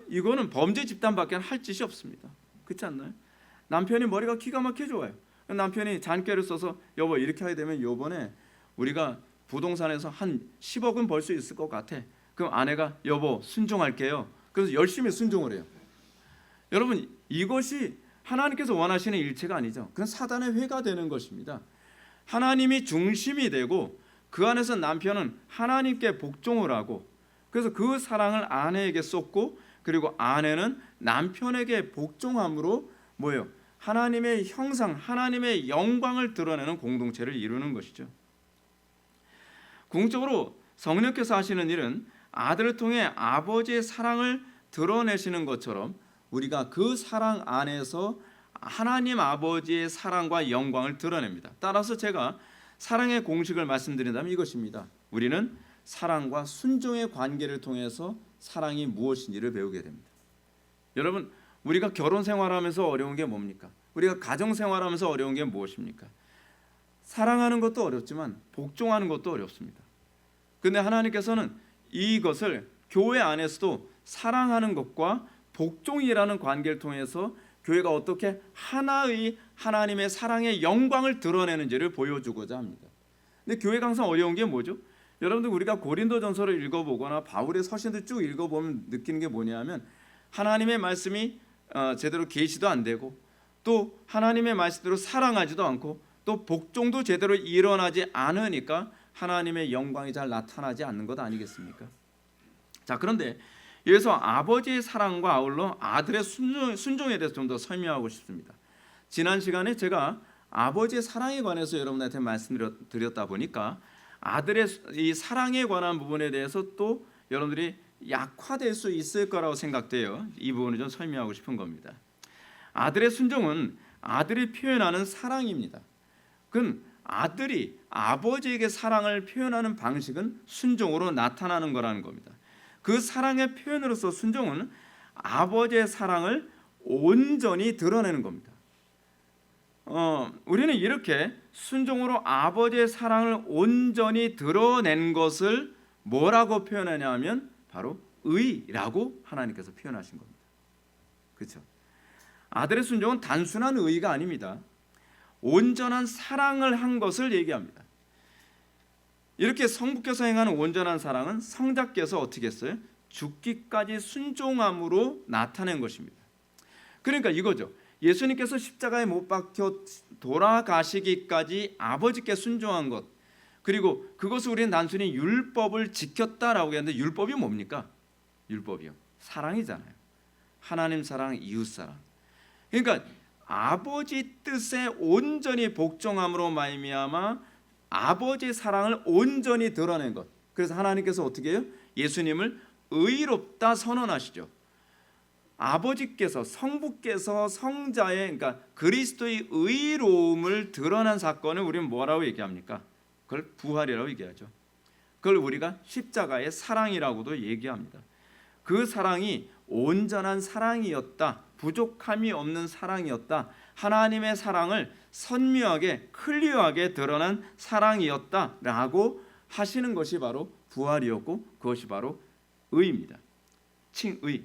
A: 이거는 범죄 집단밖에 할 짓이 없습니다. 그렇지 않나요? 남편이 머리가 기가 막혀 좋아요. 남편이 잔꾀를 써서 여보 이렇게 하게 되면 요번에 우리가 부동산에서 한 10억은 벌 수 있을 것 같아. 그럼 아내가 여보 순종할게요. 그래서 열심히 순종을 해요. 여러분, 이것이 하나님께서 원하시는 일체가 아니죠. 그건 사단의 회가 되는 것입니다. 하나님이 중심이 되고 그 안에서 남편은 하나님께 복종을 하고, 그래서 그 사랑을 아내에게 쏟고, 그리고 아내는 남편에게 복종함으로 뭐예요? 하나님의 형상, 하나님의 영광을 드러내는 공동체를 이루는 것이죠. 궁극적으로 성령께서 하시는 일은 아들을 통해 아버지의 사랑을 드러내시는 것처럼 우리가 그 사랑 안에서 하나님 아버지의 사랑과 영광을 드러냅니다. 따라서 제가 사랑의 공식을 말씀드린다면 이것입니다. 우리는 사랑과 순종의 관계를 통해서 사랑이 무엇인지를 배우게 됩니다. 여러분, 우리가 결혼 생활하면서 어려운 게 뭡니까? 우리가 가정 생활하면서 어려운 게 무엇입니까? 사랑하는 것도 어렵지만 복종하는 것도 어렵습니다. 그런데 하나님께서는 이것을 교회 안에서도 사랑하는 것과 복종이라는 관계를 통해서 교회가 어떻게 하나의 하나님의 사랑의 영광을 드러내는지를 보여주고자 합니다. 근데 교회가 항상 어려운 게 뭐죠? 여러분들, 우리가 고린도전서를 읽어보거나 바울의 서신들 쭉 읽어보면 느끼는 게 뭐냐면 하나님의 말씀이 제대로 계시도 안 되고, 또 하나님의 말씀대로 사랑하지도 않고, 또 복종도 제대로 일어나지 않으니까 하나님의 영광이 잘 나타나지 않는 것 아니겠습니까? 자, 그런데 여기서 아버지의 사랑과 아울러 아들의 순종에 대해서 좀 더 설명하고 싶습니다. 지난 시간에 제가 아버지의 사랑에 관해서 여러분한테 말씀드렸다 보니까 아들의 이 사랑에 관한 부분에 대해서 또 여러분들이 약화될 수 있을 거라고 생각돼요. 이 부분을 좀 설명하고 싶은 겁니다. 아들의 순종은 아들이 표현하는 사랑입니다. 그건 아들이 아버지에게 사랑을 표현하는 방식은 순종으로 나타나는 거라는 겁니다. 그 사랑의 표현으로서 순종은 아버지의 사랑을 온전히 드러내는 겁니다. 우리는 이렇게 순종으로 아버지의 사랑을 온전히 드러낸 것을 뭐라고 표현하냐면 바로 의라고 하나님께서 표현하신 겁니다. 그렇죠? 아들의 순종은 단순한 의가 아닙니다. 온전한 사랑을 한 것을 얘기합니다. 이렇게 성부께서 행하는 온전한 사랑은 성자께서 어떻게 했어요? 죽기까지 순종함으로 나타낸 것입니다. 그러니까 이거죠. 예수님께서 십자가에 못 박혀 돌아가시기까지 아버지께 순종한 것, 그리고 그것을 우리는 단순히 율법을 지켰다라고 하는데, 율법이 뭡니까? 율법이요, 사랑이잖아요. 하나님 사랑, 이웃 사랑. 그러니까 아버지 뜻에 온전히 복종함으로 말미암아 아버지의 사랑을 온전히 드러낸 것. 그래서 하나님께서 어떻게 해요? 예수님을 의롭다 선언하시죠. 아버지께서, 성부께서 성자의, 그러니까 그리스도의 의로움을 드러난 사건을 우리는 뭐라고 얘기합니까? 그걸 부활이라고 얘기하죠. 그걸 우리가 십자가의 사랑이라고도 얘기합니다. 그 사랑이 온전한 사랑이었다, 부족함이 없는 사랑이었다, 하나님의 사랑을 선명하게 클리어하게 드러난 사랑이었다라고 하시는 것이 바로 부활이었고, 그것이 바로 의입니다. 칭의.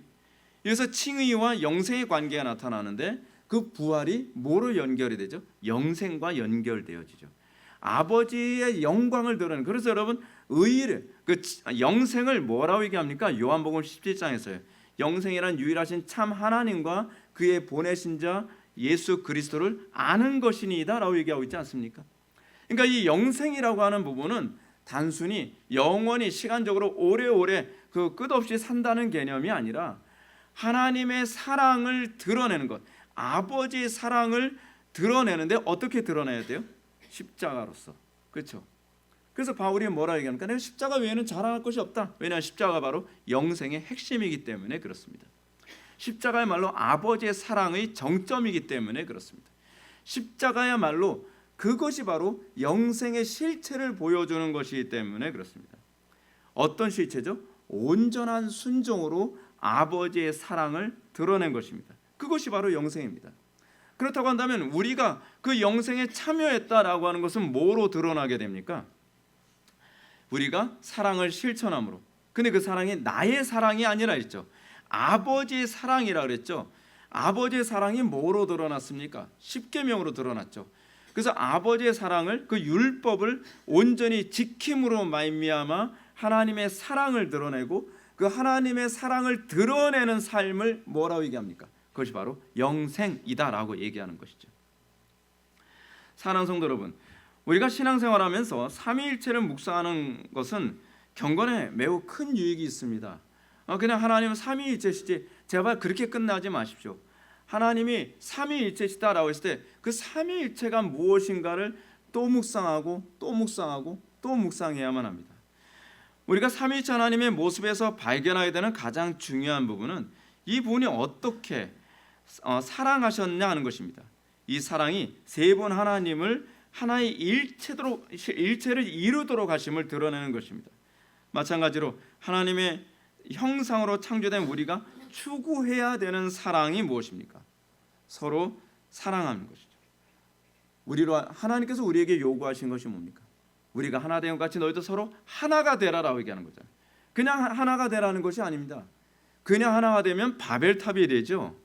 A: 여기서 칭의와 영생의 관계가 나타나는데, 그 부활이 뭐로 연결이 되죠? 영생과 연결되어지죠. 아버지의 영광을 드러내는. 그래서 여러분, 의를, 그 영생을 뭐라고 얘기합니까? 요한복음 17장에서요. 영생이란 유일하신 참 하나님과 그의 보내신 자 예수 그리스도를 아는 것이니이다라고 얘기하고 있지 않습니까? 그러니까 이 영생이라고 하는 부분은 단순히 영원히 시간적으로 오래오래 그 끝없이 산다는 개념이 아니라 하나님의 사랑을 드러내는 것, 아버지의 사랑을 드러내는데 어떻게 드러내야 돼요? 십자가로서. 그렇죠? 그래서 바울이 뭐라 얘기합니까? 내가 십자가 외에는 자랑할 것이 없다. 왜냐하면 십자가가 바로 영생의 핵심이기 때문에 그렇습니다. 십자가야말로 아버지의 사랑의 정점이기 때문에 그렇습니다. 십자가야말로 그것이 바로 영생의 실체를 보여주는 것이기 때문에 그렇습니다. 어떤 실체죠? 온전한 순종으로 아버지의 사랑을 드러낸 것입니다. 그것이 바로 영생입니다. 그렇다고 한다면 우리가 그 영생에 참여했다라고 하는 것은 뭐로 드러나게 됩니까? 우리가 사랑을 실천함으로. 근데 그 사랑이 나의 사랑이 아니라 했죠. 아버지의 사랑이라 그랬죠. 아버지의 사랑이 뭐로 드러났습니까? 십계명으로 드러났죠. 그래서 아버지의 사랑을, 그 율법을 온전히 지킴으로 말미암아 하나님의 사랑을 드러내고, 그 하나님의 사랑을 드러내는 삶을 뭐라고 얘기합니까? 그것이 바로 영생이다라고 얘기하는 것이죠. 사랑하는 성도 여러분, 우리가 신앙생활하면서 삼위일체를 묵상하는 것은 경건에 매우 큰 유익이 있습니다. 그냥 하나님은 삼위일체시지 제발 그렇게 끝나지 마십시오. 하나님이 삼위일체시다라고 했을 때 그 삼위일체가 무엇인가를 또 묵상하고 또 묵상하고 또 묵상해야만 합니다. 우리가 삼위일체 하나님의 모습에서 발견하게 되는 가장 중요한 부분은 이 분이 어떻게 사랑하셨냐 하는 것입니다. 이 사랑이 세 분 하나님을 하나의 일체를 이루도록 하심을 드러내는 것입니다. 마찬가지로 하나님의 형상으로 창조된 우리가 추구해야 되는 사랑이 무엇입니까? 서로 사랑하는 것이죠. 하나님께서 우리에게 요구하신 것이 뭡니까? 우리가 하나 된 것 같이 너희도 서로 하나가 되라라고 얘기하는 거잖아요. 그냥 하나가 되라는 것이 아닙니다. 그냥 하나가 되면 바벨탑이 되죠.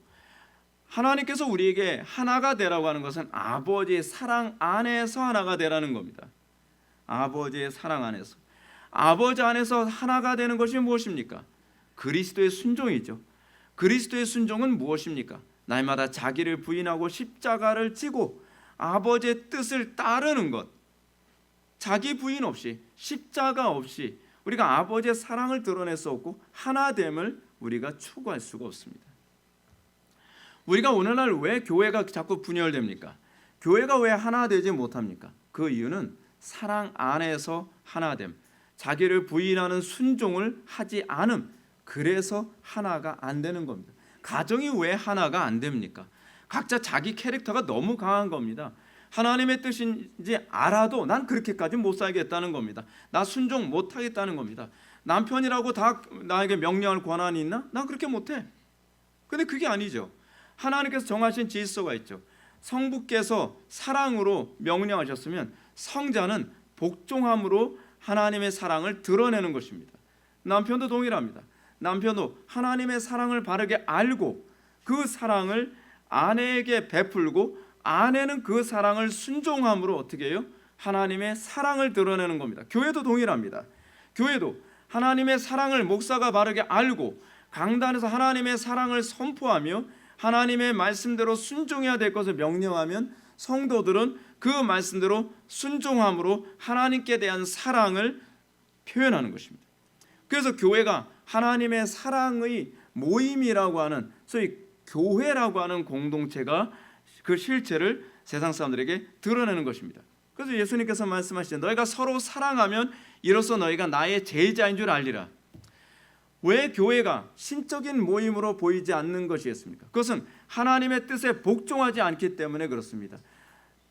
A: 하나님께서 우리에게 하나가 되라고 하는 것은 아버지의 사랑 안에서 하나가 되라는 겁니다. 아버지의 사랑 안에서. 아버지 안에서 하나가 되는 것이 무엇입니까? 그리스도의 순종이죠. 그리스도의 순종은 무엇입니까? 날마다 자기를 부인하고 십자가를 지고 아버지의 뜻을 따르는 것. 자기 부인 없이, 십자가 없이 우리가 아버지의 사랑을 드러낼 수 없고 하나됨을 우리가 추구할 수가 없습니다. 우리가 오늘날 왜 교회가 자꾸 분열됩니까? 교회가 왜 하나 되지 못합니까? 그 이유는 사랑 안에서 하나됨, 자기를 부인하는 순종을 하지 않음, 그래서 하나가 안 되는 겁니다. 가정이 왜 하나가 안 됩니까? 각자 자기 캐릭터가 너무 강한 겁니다. 하나님의 뜻인지 알아도 난 그렇게까지 못 살겠다는 겁니다. 나 순종 못 하겠다는 겁니다. 남편이라고 다 나에게 명령할 권한이 있나? 난 그렇게 못해. 근데 그게 아니죠. 하나님께서 정하신 질서가 있죠. 성부께서 사랑으로 명령하셨으면 성자는 복종함으로 하나님의 사랑을 드러내는 것입니다. 남편도 동일합니다. 남편도 하나님의 사랑을 바르게 알고 그 사랑을 아내에게 베풀고 아내는 그 사랑을 순종함으로 어떻게 해요? 하나님의 사랑을 드러내는 겁니다. 교회도 동일합니다. 교회도 하나님의 사랑을 목사가 바르게 알고 강단에서 하나님의 사랑을 선포하며 하나님의 말씀대로 순종해야 될 것을 명령하면 성도들은 그 말씀대로 순종함으로 하나님께 대한 사랑을 표현하는 것입니다. 그래서 교회가 하나님의 사랑의 모임이라고 하는 소위 교회라고 하는 공동체가 그 실체를 세상 사람들에게 드러내는 것입니다. 그래서 예수님께서 말씀하시죠. 너희가 서로 사랑하면 이로써 너희가 나의 제자인 줄 알리라. 왜 교회가 신적인 모임으로 보이지 않는 것이겠습니까? 그것은 하나님의 뜻에 복종하지 않기 때문에 그렇습니다.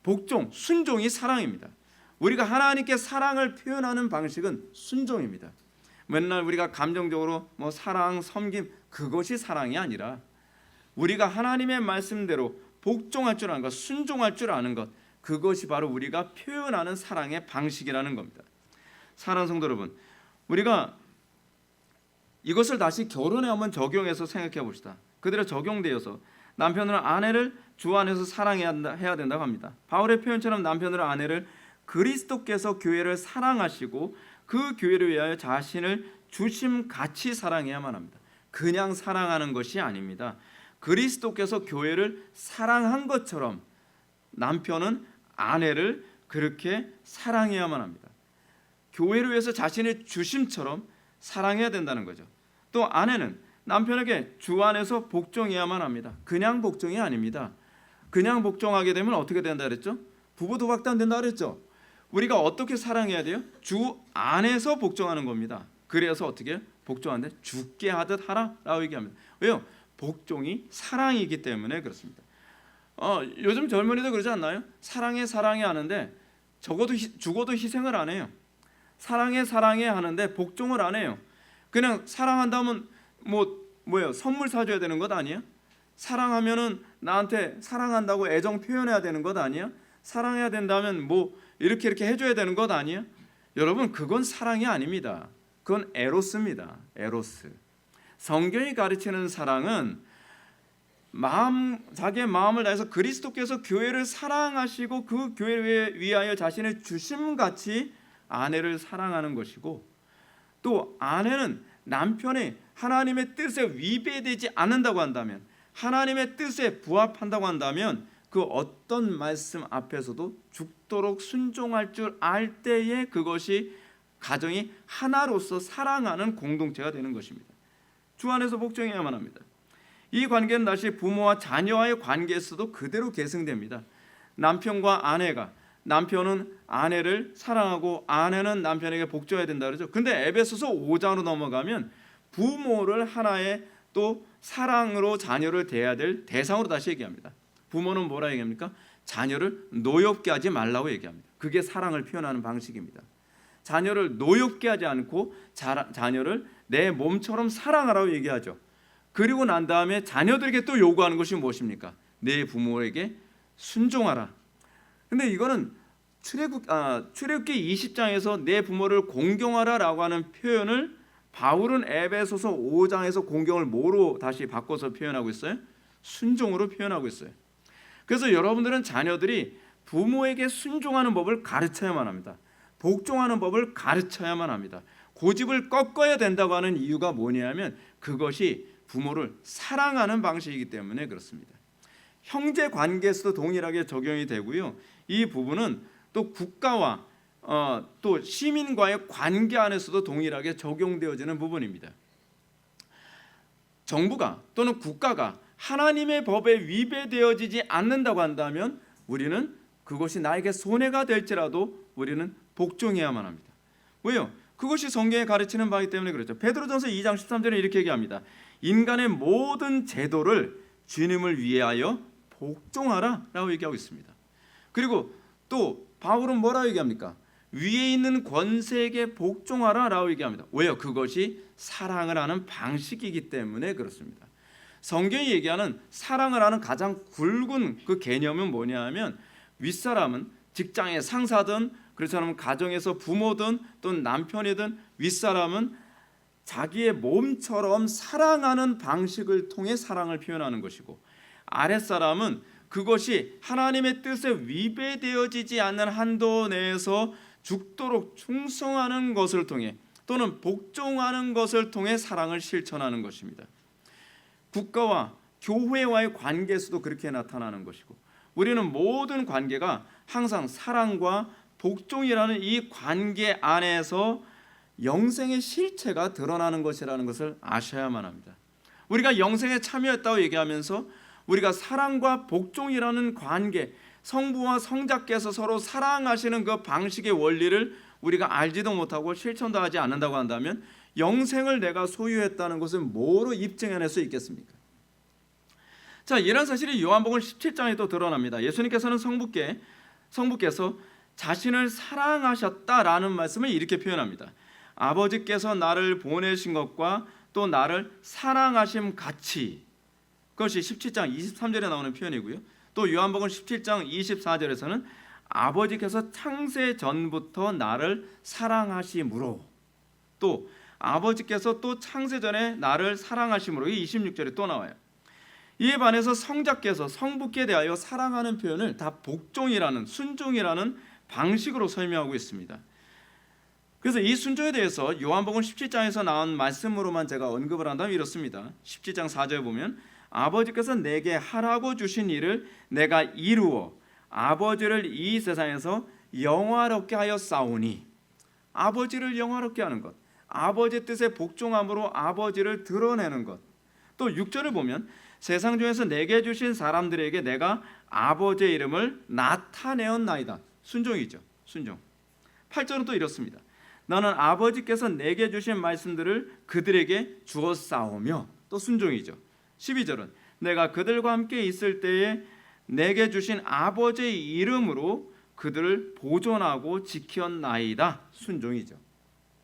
A: 복종, 순종이 사랑입니다. 우리가 하나님께 사랑을 표현하는 방식은 순종입니다. 맨날 우리가 감정적으로 사랑, 섬김, 그것이 사랑이 아니라 우리가 하나님의 말씀대로 복종할 줄 아는 것, 순종할 줄 아는 것, 그것이 바로 우리가 표현하는 사랑의 방식이라는 겁니다. 사랑하는 성도 여러분, 우리가 이것을 다시 결혼에 한번 적용해서 생각해 봅시다. 그대로 적용되어서 남편은 아내를 주 안에서 사랑해야 된다고 합니다. 바울의 표현처럼 남편은 아내를 그리스도께서 교회를 사랑하시고 그 교회를 위하여 자신을 주심같이 사랑해야만 합니다. 그냥 사랑하는 것이 아닙니다. 그리스도께서 교회를 사랑한 것처럼 남편은 아내를 그렇게 사랑해야만 합니다. 교회를 위해서 자신의 주심처럼 사랑해야 된다는 거죠. 또 아내는 남편에게 주 안에서 복종해야만 합니다. 그냥 복종이 아닙니다. 그냥 복종하게 되면 어떻게 된다 그랬죠? 부부 도박도 안 된다 그랬죠? 우리가 어떻게 사랑해야 돼요? 주 안에서 복종하는 겁니다. 그래서 어떻게 해요? 복종하는데 죽게 하듯 하라라고 얘기합니다. 왜요? 복종이 사랑이기 때문에 그렇습니다. 요즘 젊은이도 그러지 않나요? 사랑해 하는데 적어도 죽어도 희생을 안 해요. 사랑해 하는데 복종을 안 해요. 그냥 사랑한다면 뭐예요? 선물 사줘야 되는 것 아니야? 사랑하면은 나한테 사랑한다고 애정 표현해야 되는 것 아니야? 사랑해야 된다면 이렇게 해줘야 되는 것 아니야? 여러분, 그건 사랑이 아닙니다. 그건 에로스입니다. 에로스. 성경이 가르치는 사랑은 자기의 마음을 다해서 그리스도께서 교회를 사랑하시고 그 교회를 위하여 자신의 주심같이 아내를 사랑하는 것이고, 또 아내는 남편이 하나님의 뜻에 위배되지 않는다고 한다면, 하나님의 뜻에 부합한다고 한다면 그 어떤 말씀 앞에서도 죽도록 순종할 줄 알 때에 그것이 가정이 하나로서 사랑하는 공동체가 되는 것입니다. 주 안에서 복종해야만 합니다. 이 관계는 다시 부모와 자녀와의 관계에서도 그대로 계승됩니다. 남편과 아내가, 남편은 아내를 사랑하고 아내는 남편에게 복종해야 된다 그러죠. 근데 에베소서 5장으로 넘어가면 부모를 하나의 또 사랑으로 자녀를 대해야 될 대상으로 다시 얘기합니다. 부모는 뭐라 얘기합니까? 자녀를 노엽게 하지 말라고 얘기합니다. 그게 사랑을 표현하는 방식입니다. 자녀를 노엽게 하지 않고 자녀를 내 몸처럼 사랑하라고 얘기하죠. 그리고 난 다음에 자녀들에게 또 요구하는 것이 무엇입니까? 내 부모에게 순종하라. 근데 이거는 출애굽기 20장에서 내 부모를 공경하라라고 하는 표현을 바울은 에베소서 5장에서 공경을 뭐로 다시 바꿔서 표현하고 있어요? 순종으로 표현하고 있어요. 그래서 여러분들은 자녀들이 부모에게 순종하는 법을 가르쳐야만 합니다. 복종하는 법을 가르쳐야만 합니다. 고집을 꺾어야 된다고 하는 이유가 뭐냐면 그것이 부모를 사랑하는 방식이기 때문에 그렇습니다. 형제 관계에서도 동일하게 적용이 되고요. 이 부분은 또 국가와 또 시민과의 관계 안에서도 동일하게 적용되어지는 부분입니다. 정부가 또는 국가가 하나님의 법에 위배되어지지 않는다고 한다면 우리는 그것이 나에게 손해가 될지라도 우리는 복종해야만 합니다. 왜요? 그것이 성경에 가르치는 바이기 때문에 그렇죠. 베드로전서 2장 13절에 이렇게 얘기합니다. 인간의 모든 제도를 주님을 위하여 복종하라 라고 얘기하고 있습니다. 그리고 또 바울은 뭐라고 얘기합니까? 위에 있는 권세에게 복종하라 라고 얘기합니다. 왜요? 그것이 사랑을 하는 방식이기 때문에 그렇습니다. 성경이 얘기하는 사랑을 하는 가장 굵은 그 개념은 뭐냐 하면 윗사람은 직장의 상사든 그렇지 않으면 가정에서 부모든 또는 남편이든 윗사람은 자기의 몸처럼 사랑하는 방식을 통해 사랑을 표현하는 것이고 아랫사람은 그것이 하나님의 뜻에 위배되어지지 않는 한도 내에서 죽도록 충성하는 것을 통해 또는 복종하는 것을 통해 사랑을 실천하는 것입니다. 국가와 교회와의 관계에서도 그렇게 나타나는 것이고 우리는 모든 관계가 항상 사랑과 복종이라는 이 관계 안에서 영생의 실체가 드러나는 것이라는 것을 아셔야만 합니다. 우리가 영생에 참여했다고 얘기하면서 우리가 사랑과 복종이라는 관계, 성부와 성자께서 서로 사랑하시는 그 방식의 원리를 우리가 알지도 못하고 실천도 하지 않는다고 한다면 영생을 내가 소유했다는 것을 뭐로 입증해낼 수 있겠습니까? 자, 이런 사실이 요한복음 17장에 또 드러납니다. 예수님께서는 성부께서 자신을 사랑하셨다라는 말씀을 이렇게 표현합니다. 아버지께서 나를 보내신 것과 또 나를 사랑하심 같이, 그것이 17장 23절에 나오는 표현이고요. 또 요한복음 17장 24절에서는 아버지께서 창세 전부터 나를 사랑하심으로, 또 아버지께서 또 창세 전에 나를 사랑하심으로, 이 26절에 또 나와요. 이에 반해서 성자께서 성부께 대하여 사랑하는 표현을 다 복종이라는, 순종이라는 방식으로 설명하고 있습니다. 그래서 이 순종에 대해서 요한복음 17장에서 나온 말씀으로만 제가 언급을 한다면 이렇습니다. 17장 4절에 보면 아버지께서 내게 하라고 주신 일을 내가 이루어 아버지를 이 세상에서 영화롭게 하여 싸우니, 아버지를 영화롭게 하는 것, 아버지 뜻에 복종함으로 아버지를 드러내는 것. 또 6절을 보면 세상 중에서 내게 주신 사람들에게 내가 아버지의 이름을 나타내었나이다. 순종이죠. 순종. 8절은 또 이렇습니다. 나는 아버지께서 내게 주신 말씀들을 그들에게 주었사오며, 또 순종이죠. 12절은 내가 그들과 함께 있을 때에 내게 주신 아버지의 이름으로 그들을 보존하고 지켰나이다. 순종이죠.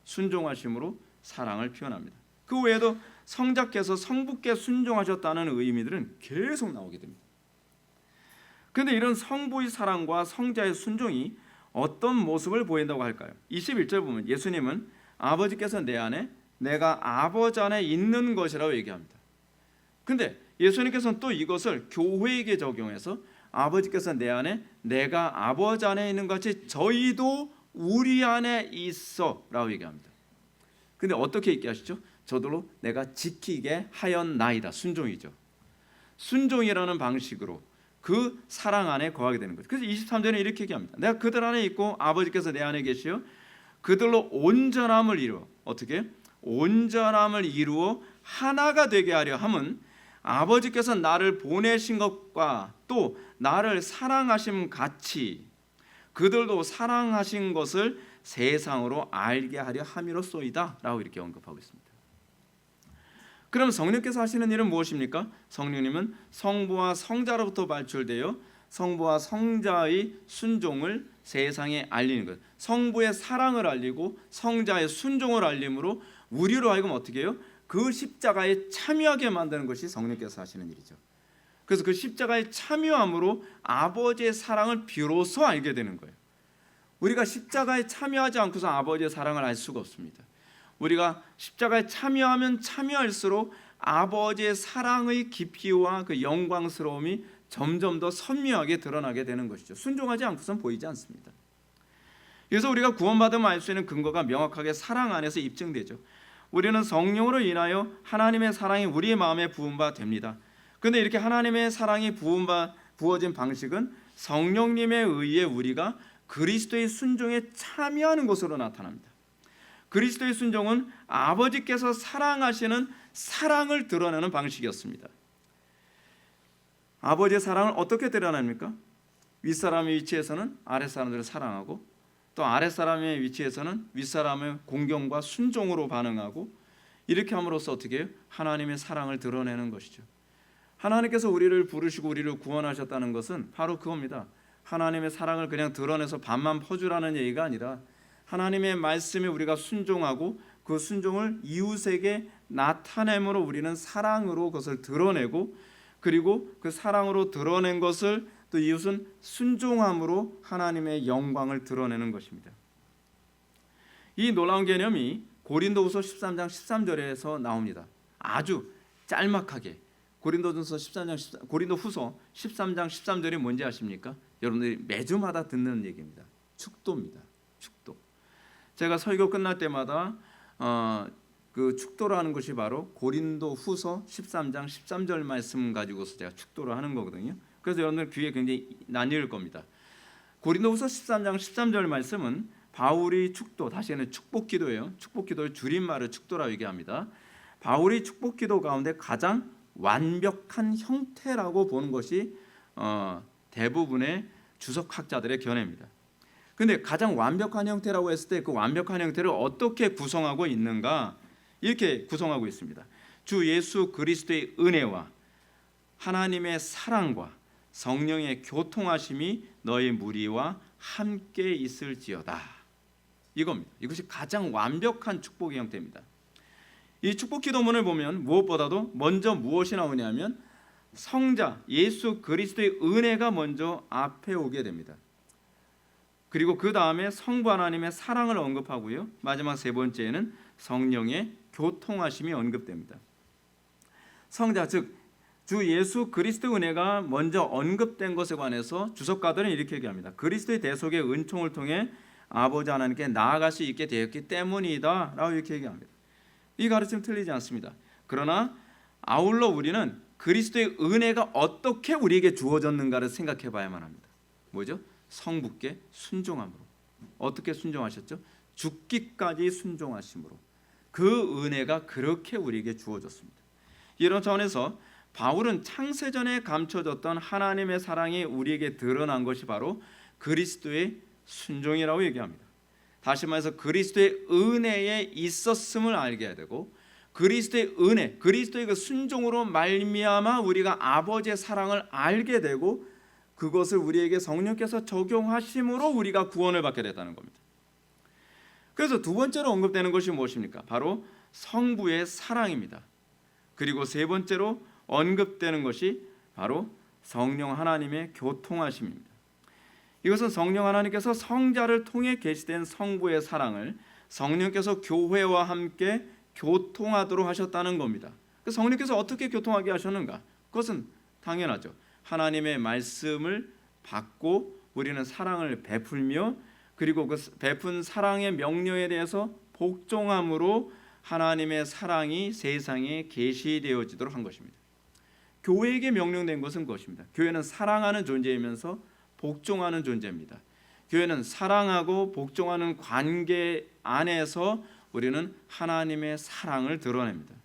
A: 순종하심으로 사랑을 표현합니다. 그 외에도 성자께서 성부께 순종하셨다는 의미들은 계속 나오게 됩니다. 그런데 이런 성부의 사랑과 성자의 순종이 어떤 모습을 보인다고 할까요? 21절 보면 예수님은 아버지께서 내 안에, 내가 아버지 안에 있는 것이라고 얘기합니다. 근데 예수님께서는 또 이것을 교회에게 적용해서 아버지께서 내 안에, 내가 아버지 안에 있는 것 같이 저희도 우리 안에 있어 라고 얘기합니다. 근데 어떻게 얘기하시죠? 저들로 내가 지키게 하였나이다. 순종이죠. 순종이라는 방식으로 그 사랑 안에 거하게 되는 거죠. 그래서 23절에 이렇게 얘기합니다. 내가 그들 안에 있고 아버지께서 내 안에 계시어 그들로 온전함을 이루어, 어떻게? 온전함을 이루어 하나가 되게 하려 함은 아버지께서 나를 보내신 것과 또 나를 사랑하심 같이 그들도 사랑하신 것을 세상으로 알게 하려 함이로소이다 라고 이렇게 언급하고 있습니다. 그럼 성령께서 하시는 일은 무엇입니까? 성령님은 성부와 성자로부터 발출되어 성부와 성자의 순종을 세상에 알리는 것, 성부의 사랑을 알리고 성자의 순종을 알림으로 우리로 하여금 어떻게 해요? 그 십자가에 참여하게 만드는 것이 성령께서 하시는 일이죠. 그래서 그 십자가에 참여함으로 아버지의 사랑을 비로소 알게 되는 거예요. 우리가 십자가에 참여하지 않고서 아버지의 사랑을 알 수가 없습니다. 우리가 십자가에 참여하면 참여할수록 아버지의 사랑의 깊이와 그 영광스러움이 점점 더 선명하게 드러나게 되는 것이죠. 순종하지 않고선 보이지 않습니다. 그래서 우리가 구원받음을 알 수 있는 근거가 명확하게 사랑 안에서 입증되죠. 우리는 성령으로 인하여 하나님의 사랑이 우리의 마음에 부은 바 됩니다. 그런데 이렇게 하나님의 사랑이 부어진 방식은 성령님에 의해 우리가 그리스도의 순종에 참여하는 것으로 나타납니다. 그리스도의 순종은 아버지께서 사랑하시는 사랑을 드러내는 방식이었습니다. 아버지의 사랑을 어떻게 드러냅니까? 윗사람의 위치에서는 아랫사람들을 사랑하고 또 아랫사람의 위치에서는 윗사람의 공경과 순종으로 반응하고 이렇게 함으로써 어떻게 해요? 하나님의 사랑을 드러내는 것이죠. 하나님께서 우리를 부르시고 우리를 구원하셨다는 것은 바로 그겁니다. 하나님의 사랑을 그냥 드러내서 반만 퍼주라는 얘기가 아니라 하나님의 말씀에 우리가 순종하고 그 순종을 이웃에게 나타내므로 우리는 사랑으로 그것을 드러내고 그리고 그 사랑으로 드러낸 것을 또 이웃은 순종함으로 하나님의 영광을 드러내는 것입니다. 이 놀라운 개념이 고린도후서 13장 13절에서 나옵니다. 아주 짤막하게 고린도후서 13장 13절이 뭔지 아십니까? 여러분들이 매주마다 듣는 얘기입니다. 축도입니다. 축도. 제가 설교 끝날 때마다 그 축도를 하는 것이 바로 고린도후서 13장 13절 말씀 가지고서 제가 축도를 하는 거거든요. 그래서 여러분들 귀에 굉장히 낯익을 겁니다. 고린도후서 13장 13절 말씀은 바울이 축도, 다시는 축복기도예요. 축복기도의 줄임말을 축도라고 얘기합니다. 바울이 축복기도 가운데 가장 완벽한 형태라고 보는 것이 대부분의 주석학자들의 견해입니다. 그런데 가장 완벽한 형태라고 했을 때 그 완벽한 형태를 어떻게 구성하고 있는가? 이렇게 구성하고 있습니다. 주 예수 그리스도의 은혜와 하나님의 사랑과 성령의 교통하심이 너희 무리와 함께 있을지어다. 이겁니다. 이것이 가장 완벽한 축복의 형태입니다. 이 축복 기도문을 보면 무엇보다도 먼저 무엇이 나오냐면 성자 예수 그리스도의 은혜가 먼저 앞에 오게 됩니다. 그리고 그 다음에 성부 하나님의 사랑을 언급하고요. 마지막 세 번째는 성령의 교통하심이 언급됩니다. 성자 즉 주 예수 그리스도 은혜가 먼저 언급된 것에 관해서 주석가들은 이렇게 얘기합니다. 그리스도의 대속의 은총을 통해 아버지 하나님께 나아갈 수 있게 되었기 때문이다 라고 이렇게 얘기합니다. 이 가르침 틀리지 않습니다. 그러나 아울러 우리는 그리스도의 은혜가 어떻게 우리에게 주어졌는가를 생각해 봐야만 합니다. 뭐죠? 성부께 순종함으로. 어떻게 순종하셨죠? 죽기까지 순종하심으로. 그 은혜가 그렇게 우리에게 주어졌습니다. 이런 차원에서 바울은 창세전에 감춰졌던 하나님의 사랑이 우리에게 드러난 것이 바로 그리스도의 순종이라고 얘기합니다. 다시 말해서 그리스도의 은혜에 있었음을 알게 해야 되고 그리스도의 은혜, 그리스도의 그 순종으로 말미암아 우리가 아버지의 사랑을 알게 되고 그것을 우리에게 성령께서 적용하심으로 우리가 구원을 받게 됐다는 겁니다. 그래서 두 번째로 언급되는 것이 무엇입니까? 바로 성부의 사랑입니다. 그리고 세 번째로 언급되는 것이 바로 성령 하나님의 교통하심입니다. 이것은 성령 하나님께서 성자를 통해 계시된 성부의 사랑을 성령께서 교회와 함께 교통하도록 하셨다는 겁니다. 성령께서 어떻게 교통하게 하셨는가? 그것은 당연하죠. 하나님의 말씀을 받고 우리는 사랑을 베풀며 그리고 그 베푼 사랑의 명령에 대해서 복종함으로 하나님의 사랑이 세상에 계시되어지도록 한 것입니다. 교회에게 명령된 것은 그것입니다. 교회는 사랑하는 존재이면서 복종하는 존재입니다. 교회는 사랑하고 복종하는 관계 안에서 우리는 하나님의 사랑을 드러냅니다.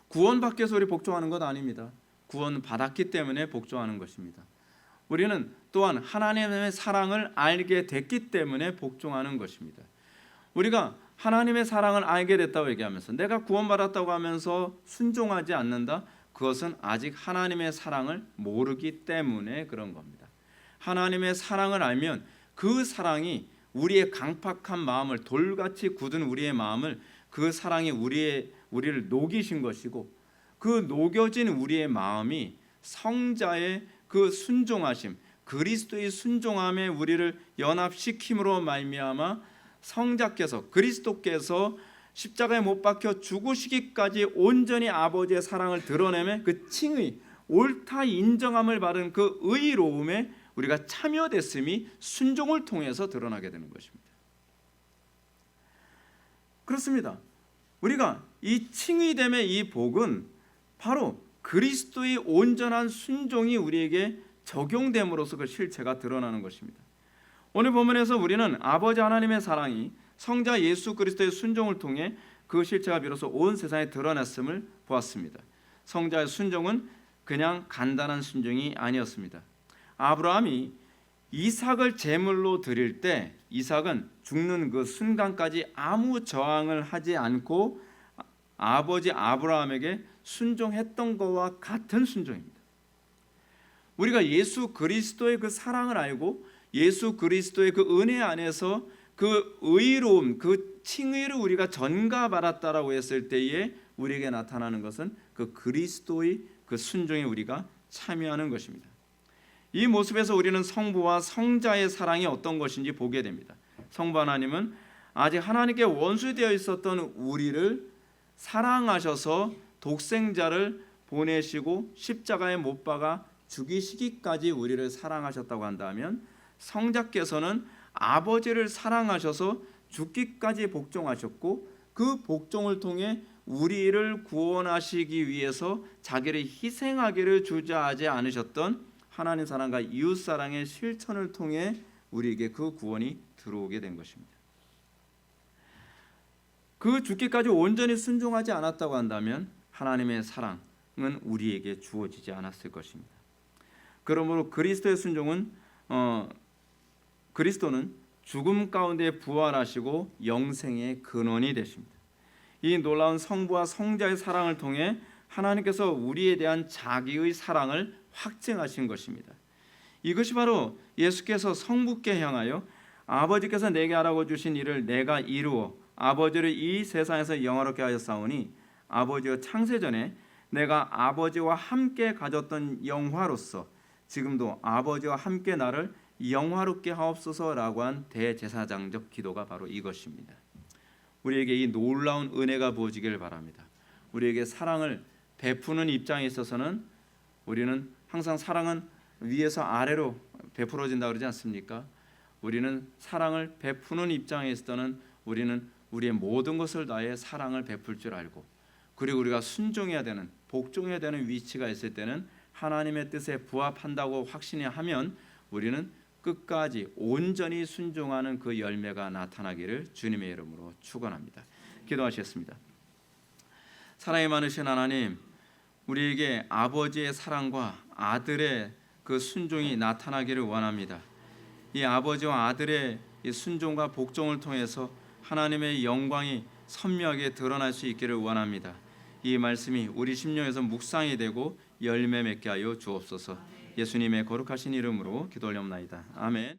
A: 구원받기 위해서 우리 복종하는 것 아닙니다. 구원 받았기 때문에 복종하는 것입니다. 우리는 또한 하나님의 사랑을 알게 됐기 때문에 복종하는 것입니다. 우리가 하나님의 사랑을 알게 됐다고 얘기하면서 내가 구원받았다고 하면서 순종하지 않는다? 그것은 아직 하나님의 사랑을 모르기 때문에 그런 겁니다. 하나님의 사랑을 알면 그 사랑이 우리의 강팍한 마음을, 돌같이 굳은 우리의 마음을, 그 사랑이 우리를 녹이신 것이고, 그 녹여진 우리의 마음이 성자의 그 순종하심, 그리스도의 순종함에 우리를 연합시킴으로 말미암아 성자께서, 그리스도께서 십자가에 못 박혀 죽으시기까지 온전히 아버지의 사랑을 드러내며 그 칭의, 옳다 인정함을 받은 그 의로움에 우리가 참여됐음이 순종을 통해서 드러나게 되는 것입니다. 그렇습니다. 우리가 이 칭의됨의 이 복은 바로 그리스도의 온전한 순종이 우리에게 적용됨으로써 그 실체가 드러나는 것입니다. 오늘 본문에서 우리는 아버지 하나님의 사랑이 성자 예수 그리스도의 순종을 통해 그 실체가 비로소 온 세상에 드러났음을 보았습니다. 성자의 순종은 그냥 간단한 순종이 아니었습니다. 아브라함이 이삭을 제물로 드릴 때 이삭은 죽는 그 순간까지 아무 저항을 하지 않고 아버지 아브라함에게 순종했던 것과 같은 순종입니다. 우리가 예수 그리스도의 그 사랑을 알고 예수 그리스도의 그 은혜 안에서 그 의로움, 그 칭의를 우리가 전가받았다라고 했을 때에 우리에게 나타나는 것은 그 그리스도의 그 순종에 우리가 참여하는 것입니다. 이 모습에서 우리는 성부와 성자의 사랑이 어떤 것인지 보게 됩니다. 성부 하나님은 아직 하나님께 원수되어 있었던 우리를 사랑하셔서 독생자를 보내시고 십자가에 못 박아 죽이시기까지 우리를 사랑하셨다고 한다면, 성자께서는 아버지를 사랑하셔서 죽기까지 복종하셨고 그 복종을 통해 우리를 구원하시기 위해서 자기를 희생하기를 주저하지 않으셨던 하나님 사랑과 이웃 사랑의 실천을 통해 우리에게 그 구원이 들어오게 된 것입니다. 그 죽기까지 온전히 순종하지 않았다고 한다면 하나님의 사랑은 우리에게 주어지지 않았을 것입니다. 그러므로 그리스도의 순종은 그리스도는 죽음 가운데 부활하시고 영생의 근원이 되십니다. 이 놀라운 성부와 성자의 사랑을 통해 하나님께서 우리에 대한 자기의 사랑을 확증하신 것입니다. 이것이 바로 예수께서 성부께 향하여 아버지께서 내게 하라고 주신 일을 내가 이루어 아버지를 이 세상에서 영화롭게 하였사오니 아버지와 창세전에 내가 아버지와 함께 가졌던 영화로서 지금도 아버지와 함께 나를 영화롭게 하옵소서라고 한 대제사장적 기도가 바로 이것입니다. 우리에게 이 놀라운 은혜가 부어지기를 바랍니다. 우리에게 사랑을 베푸는 입장에 있어서는 우리는 항상 사랑은 위에서 아래로 베풀어진다 그러지 않습니까? 우리는 사랑을 베푸는 입장에 있어서는 우리는 우리의 모든 것을 다해 사랑을 베풀 줄 알고, 그리고 우리가 순종해야 되는, 복종해야 되는 위치가 있을 때는 하나님의 뜻에 부합한다고 확신이 하면 우리는 끝까지 온전히 순종하는 그 열매가 나타나기를 주님의 이름으로 축원합니다. 기도하시겠습니다. 사랑이 많으신 하나님, 우리에게 아버지의 사랑과 아들의 그 순종이 나타나기를 원합니다. 이 아버지와 아들의 이 순종과 복종을 통해서 하나님의 영광이 선명하게 드러날 수 있기를 원합니다. 이 말씀이 우리 심령에서 묵상이 되고 열매 맺게 하여 주옵소서. 예수님의 거룩하신 이름으로 기도 올려옵나이다. 아멘.